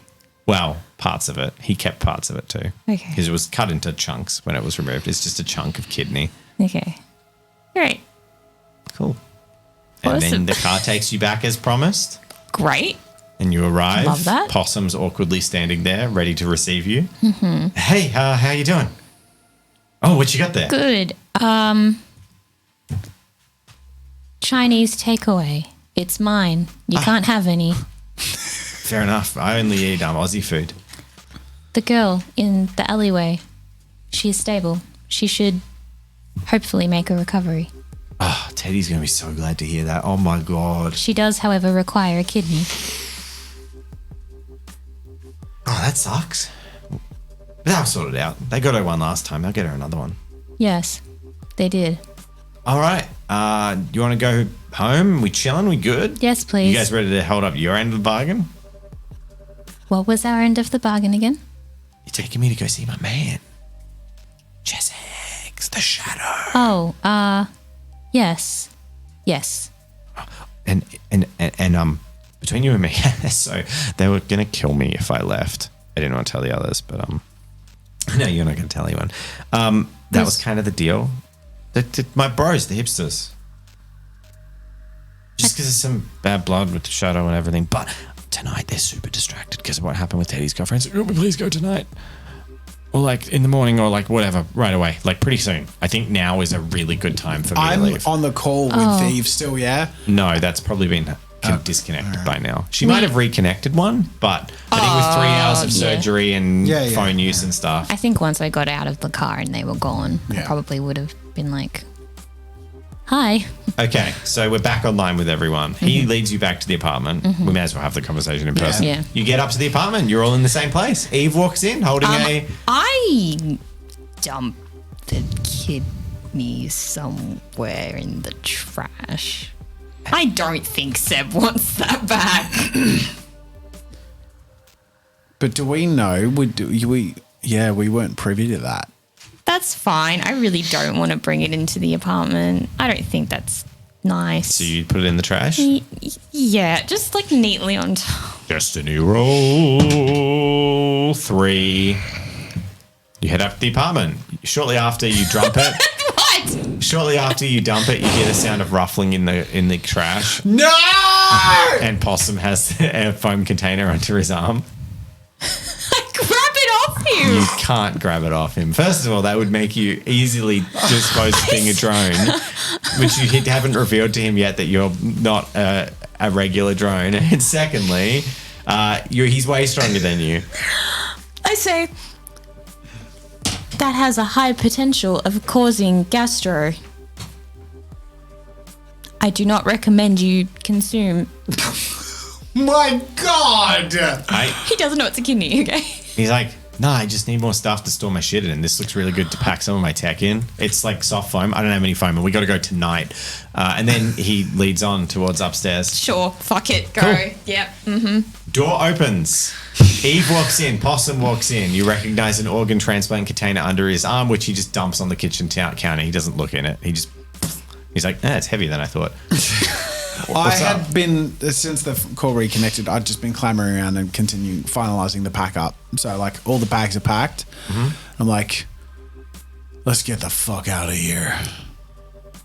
Well, parts of it. He kept parts of it too. Okay. Because it was cut into chunks when it was removed. It's just a chunk of kidney. Okay. Great. Cool. And Awesome. then the car takes you back as promised. Great. And you arrive. Love that. Possum's awkwardly standing there, ready to receive you. Mm-hmm. Hey, how you doing? Oh, what you got there? Good. Chinese takeaway. It's mine. You can't have any. Fair enough. I only eat Aussie food. The girl in the alleyway. She is stable. She should hopefully make a recovery. Oh, Teddy's going to be so glad to hear that. Oh, my God. She does, however, require a kidney. Oh, that sucks. They'll sort it out. They got her one last time. They'll get her another one. Yes, they did. All right. You want to go home? We chilling? We good? Yes, please. You guys ready to hold up your end of the bargain? What was our end of the bargain again? You're taking me to go see my man. Jessex, the Shadow. Oh, yes. Yes. And between you and me, so they were gonna kill me if I left. I didn't want to tell the others, but no, you're not gonna tell anyone. That was kind of the deal. My bros, the hipsters. Just because there's some bad blood with the Shadow and everything, but tonight they're super distracted because of what happened with Teddy's girlfriend. So, please go tonight. Or like in the morning or like whatever, right away. Like pretty soon. I think now is a really good time for me to leave. I'm on the call with Eve still, yeah? No, that's probably been disconnected by now. She might have reconnected one, but I think with 3 hours of surgery and phone use and stuff. I think once I got out of the car and they were gone, I Yeah. probably would have been like, hi. Okay, so we're back online with everyone. He leads you back to the apartment. We may as well have the conversation in person. Yeah. You get up to the apartment. You're all in the same place. Eve walks in holding I dumped the kidney somewhere in the trash. I don't think Seb wants that back. But do we know? We weren't privy to that. That's fine. I really don't want to bring it into the apartment. I don't think that's nice. So you put it in the trash? Yeah, just like neatly on top. Destiny roll 3. You head up to the apartment. Shortly after you dump it. What? Shortly after you dump it, you hear the sound of ruffling in the trash. No! And Possum has a foam container under his arm. Grab it off him. You can't grab it off him. First of all, that would make you easily dispose of being a drone, which you haven't revealed to him yet that you're not a regular drone. And secondly, he's way stronger than you. I say that has a high potential of causing gastro. I do not recommend you consume. My God! He doesn't know it's a kidney, okay? He's like, no, I just need more stuff to store my shit in. And this looks really good to pack some of my tech in. It's like soft foam. I don't have any foam, and we got to go tonight. And then he leads on towards upstairs. Sure, fuck it, go. Cool. Yep. Door opens. Eve walks in. Possum walks in. You recognize an organ transplant container under his arm, which he just dumps on the kitchen counter. He doesn't look in it. He's like, it's heavier than I thought. I had been, since the call reconnected, I'd just been clamoring around and continue finalizing the pack up. So, like, all the bags are packed. I'm like, let's get the fuck out of here.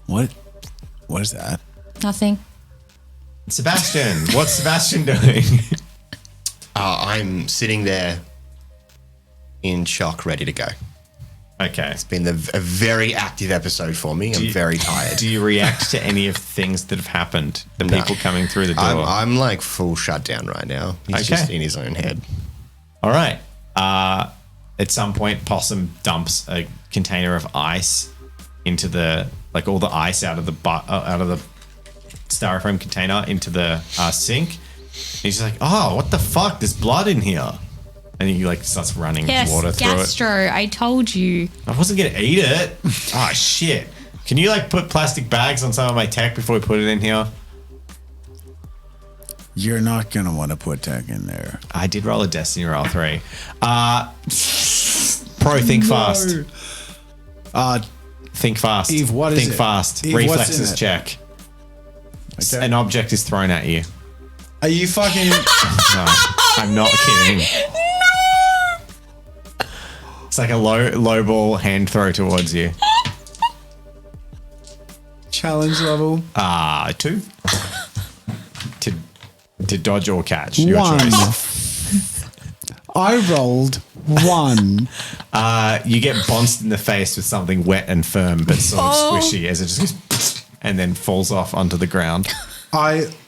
What is that? Nothing. Sebastian. What's Sebastian doing? I'm sitting there in shock, ready to go. Okay. It's been a very active episode for me. I'm very tired. Do you react to any of the things that have happened? The No. people coming through the door? I'm like full shutdown right now. He's just in his own head. All right. At some point, Possum dumps a container of ice into all the ice out of the styrofoam container into the sink. He's just like, oh, what the fuck? There's blood in here. And he like starts running Yes, water through it. gastro. I told you. I wasn't gonna eat it. Oh shit! Can you like put plastic bags on some of my tech before we put it in here? You're not gonna want to put tech in there. I did roll a Destiny roll 3. Pro, think fast. Think fast. Eve, what is think it? fast. Eve, what's in Reflexes it? check. Okay. An object is thrown at you. Are you fucking? No, I'm not kidding. It's like a low ball hand throw towards you. Challenge level 2. To dodge or catch. Your 1. choice. I rolled 1. You get bounced in the face with something wet and firm, but sort of squishy as it just goes and then falls off onto the ground.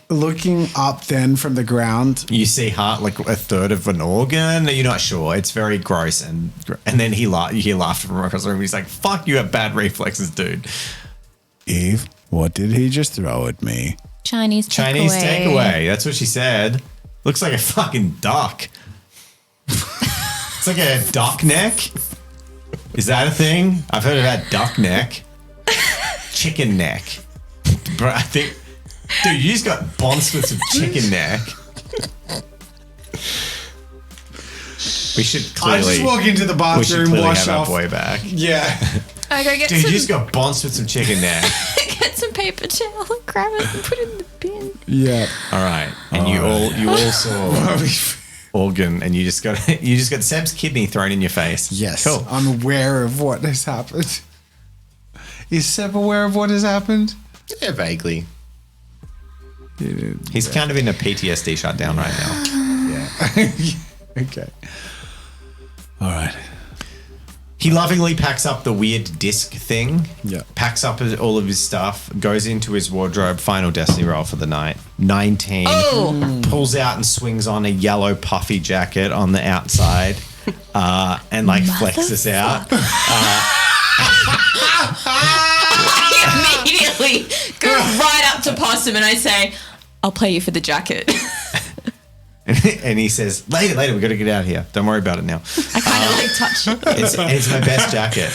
Looking up then from the ground. You see heart like a third of an organ. You're not sure. It's very gross, and then you hear laughter from across the room. He's like, "Fuck, you have bad reflexes, dude." Eve, what did he just throw at me? Chinese takeaway. That's what she said. Looks like a fucking duck. It's like a duck neck. Is that a thing? I've heard of that duck neck. Chicken neck. But I think, dude, you just got bounced with some chicken neck. We should clearly. I just walk into the we should bathroom, clearly wash have off. our boy back. Yeah. I go get Dude, some, you just got bounced with some chicken neck. get some paper towel and grab it and put it in the bin. Yeah. All right, and you all saw organ, and you just got Seb's kidney thrown in your face. Yes. Cool. I'm aware of what has happened. Is Seb aware of what has happened? Yeah, vaguely. He's kind of in a PTSD shutdown right now. Yeah. Okay. All right. He lovingly packs up the weird disc thing. Yeah. Packs up all of his stuff, goes into his wardrobe, final Destiny roll for the night. 19. Pulls out and swings on a yellow puffy jacket on the outside and like flexes out. I immediately go right up to Possum and I say, I'll pay you for the jacket. And he says, later, we got to get out of here. Don't worry about it now. I kind of like touch it. It's my best jacket.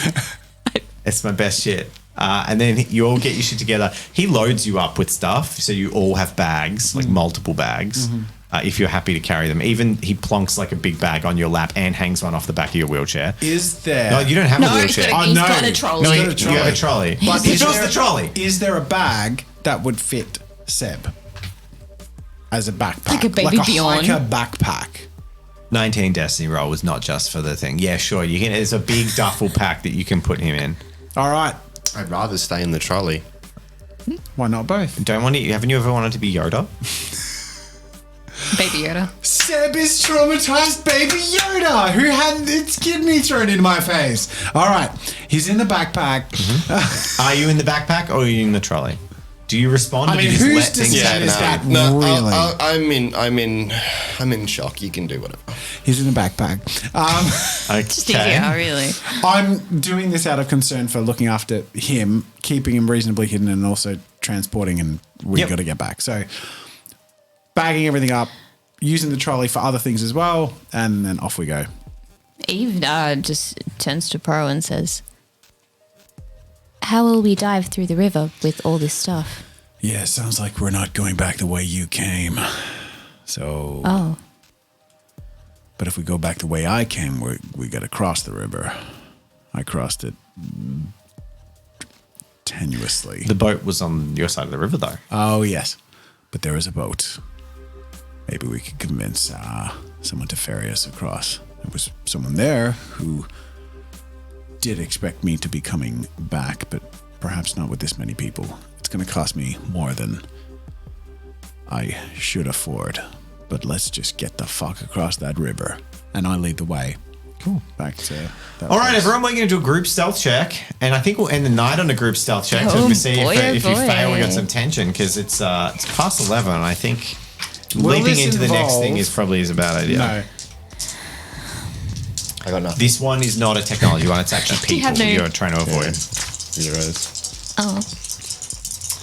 It's my best shit. And then you all get your shit together. He loads you up with stuff, so you all have bags, like multiple bags, if you're happy to carry them. Even he plonks like a big bag on your lap and hangs one off the back of your wheelchair. Is there? No, you don't have a wheelchair. He's got a trolley. No, He's got a you have a trolley. But He is fills there- the trolley. Is there a bag that would fit Seb as a backpack? Like a baby Bjorn. hiker backpack. 19 Destiny roll was not just for the thing. Yeah, sure. You can. It's a big duffel pack that you can put him in. All right. I'd rather stay in the trolley. Why not both? Don't want to. Haven't you ever wanted to be Yoda? Baby Yoda. Seb is traumatized baby Yoda who had its kidney thrown in my face. All right. He's in the backpack. Are you in the backpack or are you in the trolley? Do you respond? I or do mean, you just whose let things decision is that? No, Really? I'm in shock. You can do whatever. He's in the backpack. Okay. Really. I'm doing this out of concern for looking after him, keeping him reasonably hidden, and also transporting, and we Yep. got to get back. So, bagging everything up, using the trolley for other things as well, and then off we go. Eve just turns to Pro and says, "How will we dive through the river with all this stuff?" Yeah, sounds like we're not going back the way you came. So, Oh, but if we go back the way I came, we got to cross the river. I crossed it tenuously. The boat was on your side of the river, though. Oh, yes. But there is a boat. Maybe we could convince someone to ferry us across. There was someone there who did expect me to be coming back, but perhaps not with this many people. It's going to cost me more than I should afford. But let's just get the fuck across that river. And I lead the way. Cool. Back to that All right, place. everyone, we're going to do a group stealth check, and I think we'll end the night on a group stealth check. So Oh, we see boy, if you oh, fail, we got boy. some tension because it's past 11. I think Will leaping this into the next involve- thing is probably a bad idea. No. I got nothing. This one is not a technology one; it's actually Do you people have no- you're trying to avoid. Zeros. oh.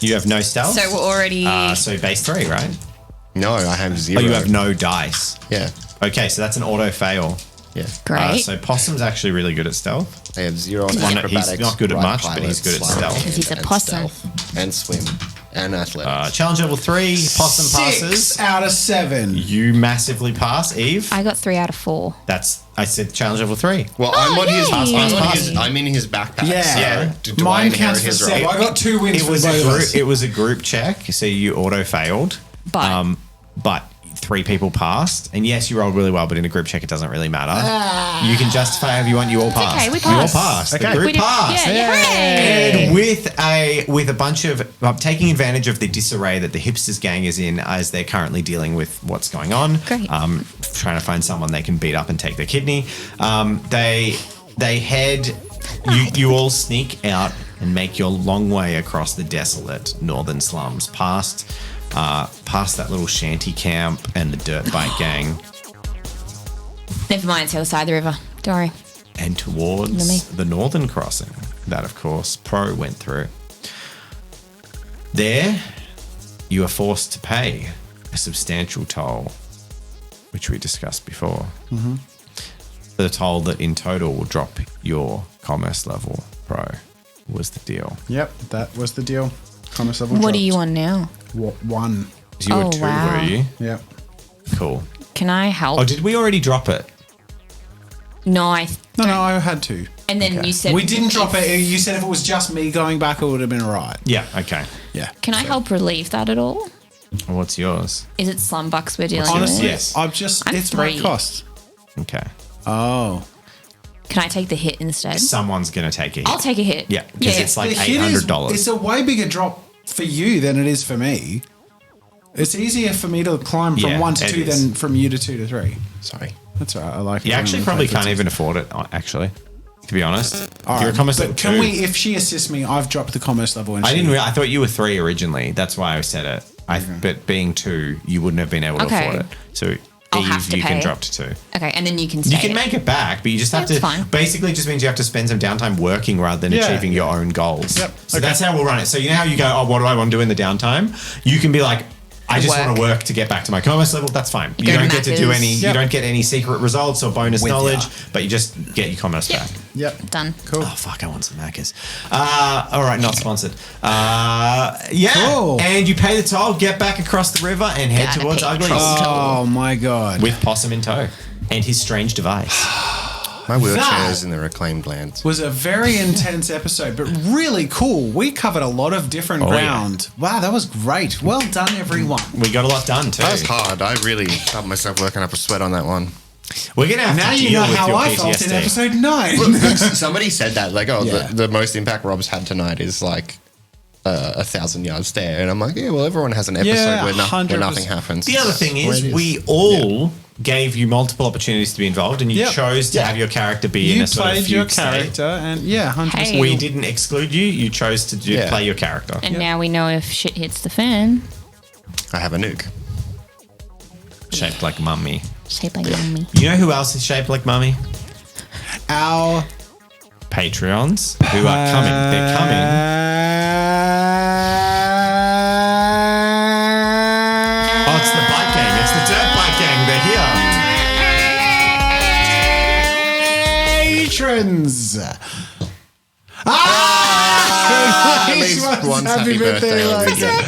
You have no stealth. So we're already. So base 3, right? No, I have Oh, zero. you have no dice. Yeah. Okay, so that's an auto fail. Yeah. Great. So Possum's actually really good at stealth. They have 0 on He's acrobatics. not good at right much, but pilot, he's good at sleight of stealth. hand, 'Cause he's a and possum. stealth, and swim and athletics. Challenge level 3, Possum 6 passes. out of 7. You massively pass, Eve. I got 3 out of 4. I said challenge level 3. well, I'm on his. yay! I'm in his backpack. Yeah. So Yeah. do I Mine inherit counts for his 7. role? I got 2 wins It for was both a of group. us. It was a group check, so you auto failed. But 3 people passed, and yes, you rolled really well. But in a group check, it doesn't really matter. You can justify however you want. You all passed. okay, we You all passed. passed. Okay. The group We did- passed. Yeah, hooray! And with a bunch of taking advantage of the disarray that the hipsters gang is in, as they're currently dealing with what's going on, Great. trying to find someone they can beat up and take their kidney. They head. You all sneak out and make your long way across the desolate northern slums, past that little shanty camp and the dirt bike gang, Never mind, it's the other side of the river. Don't worry. and towards Yummy. the northern crossing that, of course, Pro went through. There, you are forced to pay a substantial toll, which we discussed before. Mm-hmm. The toll that in total will drop your commerce level, Pro, was the deal. Yep, that was the deal. Commerce level What are dropped. you on now? 1. You were Oh, 2, wow. were you? Yep. Cool. Can I help? Oh, did we already drop it? No, No, I had 2. And then you said We didn't drop it. You said if it was just me going back, it would have been right. Yeah, okay. Yeah. Can I help relieve that at all? Well, what's yours? Is it slumbucks we're dealing Honestly, with? Yes. I've just, I'm it's 3. my cost. Okay. Oh. Can I take the hit instead? Someone's going to take it. I'll take a hit. Yeah, because it's like The hit is- $800. It's a way bigger drop for you than it is for me. It's easier for me to climb from Yeah, 1 to it 2 is. than from you to 2 to 3. Sorry. That's all right. I like it. You when actually we probably play can't for even afford it, actually, to be honest. All You're right, a commerce but level can 2. we? If she assists me, I've dropped the commerce level. And I she- didn't. I thought you were 3 originally. That's why I said it. But being 2, you wouldn't have been able to Okay. afford it. So I'll Eve, have to you can pay. drop to 2. Okay, and then you can stay. You can make it back, but you just have That's to. fine. Basically, it just means you have to spend some downtime working rather than Yeah. achieving your own goals. Yep. So Okay. that's how we'll run it. So you know how you go, oh, what do I want to do in the downtime? You can be like, I just want to work to get back to my commerce level. That's fine. You Go to don't get to do Macca's. any. You Yep. don't get any secret results or bonus With knowledge, ya. but you just get your commerce back. Yep. Done. Cool. Oh fuck! I want some Macca's. All right, not sponsored. Yeah. Cool. And you pay the toll, get back across the river, and head Gotta towards pay Uglies Oh my god. with Possum in tow and his strange device. My wheelchair That- is in the reclaimed lands. was a very intense episode, but really cool. We covered a lot of different Oh, yeah. ground. Wow, that was great. Well done, everyone. We got a lot done too. That was hard. I really felt myself working up a sweat on that one. We're gonna have Now to you deal know with how your I felt PTSD. in episode 9. Somebody said that, like, oh, Yeah. the most impact Rob's had tonight is like 1,000 yards there, and I'm like, yeah, well, everyone has an episode Yeah, where 100%. nothing happens. The other thing That's is, the way it we all gave you multiple opportunities to be involved, and you Yep. chose to Yeah. have your character be in You a sort of played your fugue state. character, and yeah, 100%. Hey. We didn't exclude you. You chose to Yeah. play your character. And now we know if shit hits the fan. I have a nuke. Shaped like mummy. Shaped like mummy. You know who else is shaped like mummy? Our Patreons who are coming. They're coming. Oh, it's the bike gang. It's the dirt bike gang. They're here. patrons. At least once happy birthday on weekend.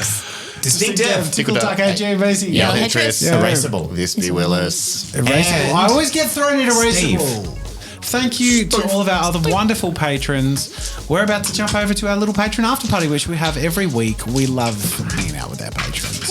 Distinctive. Tickle Duck Hey. AJ Macy. Yeah. Tetris. Yeah. Erasable. This be Willis. Erasable. And I always get thrown in Steve. erasable. Thank you to all of our other wonderful patrons. We're about to jump over to our little patron after party, which we have every week. We love hanging out with our patrons.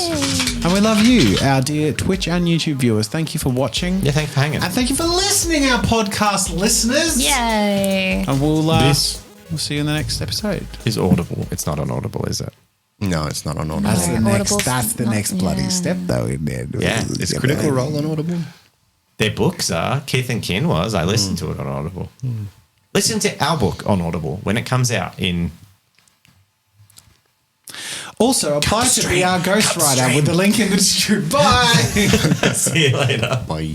And we love you, our dear Twitch and YouTube viewers. Thank you for watching. Yeah, thanks for hanging. And thank you for listening, our podcast listeners. Yay. And we'll This we'll see you in the next episode. is audible. It's not unaudible, is it? No, it's not on Audible. That's the Audible's next not- bloody yeah. step though in there. Yeah, It's Critical Role on Audible. Their books are. Keith and Kin was. I listened to it on Audible. Listen to our book on Audible when it comes out in. Also, apply to be our ghostwriter with the link in the description. Bye. See you later. Bye.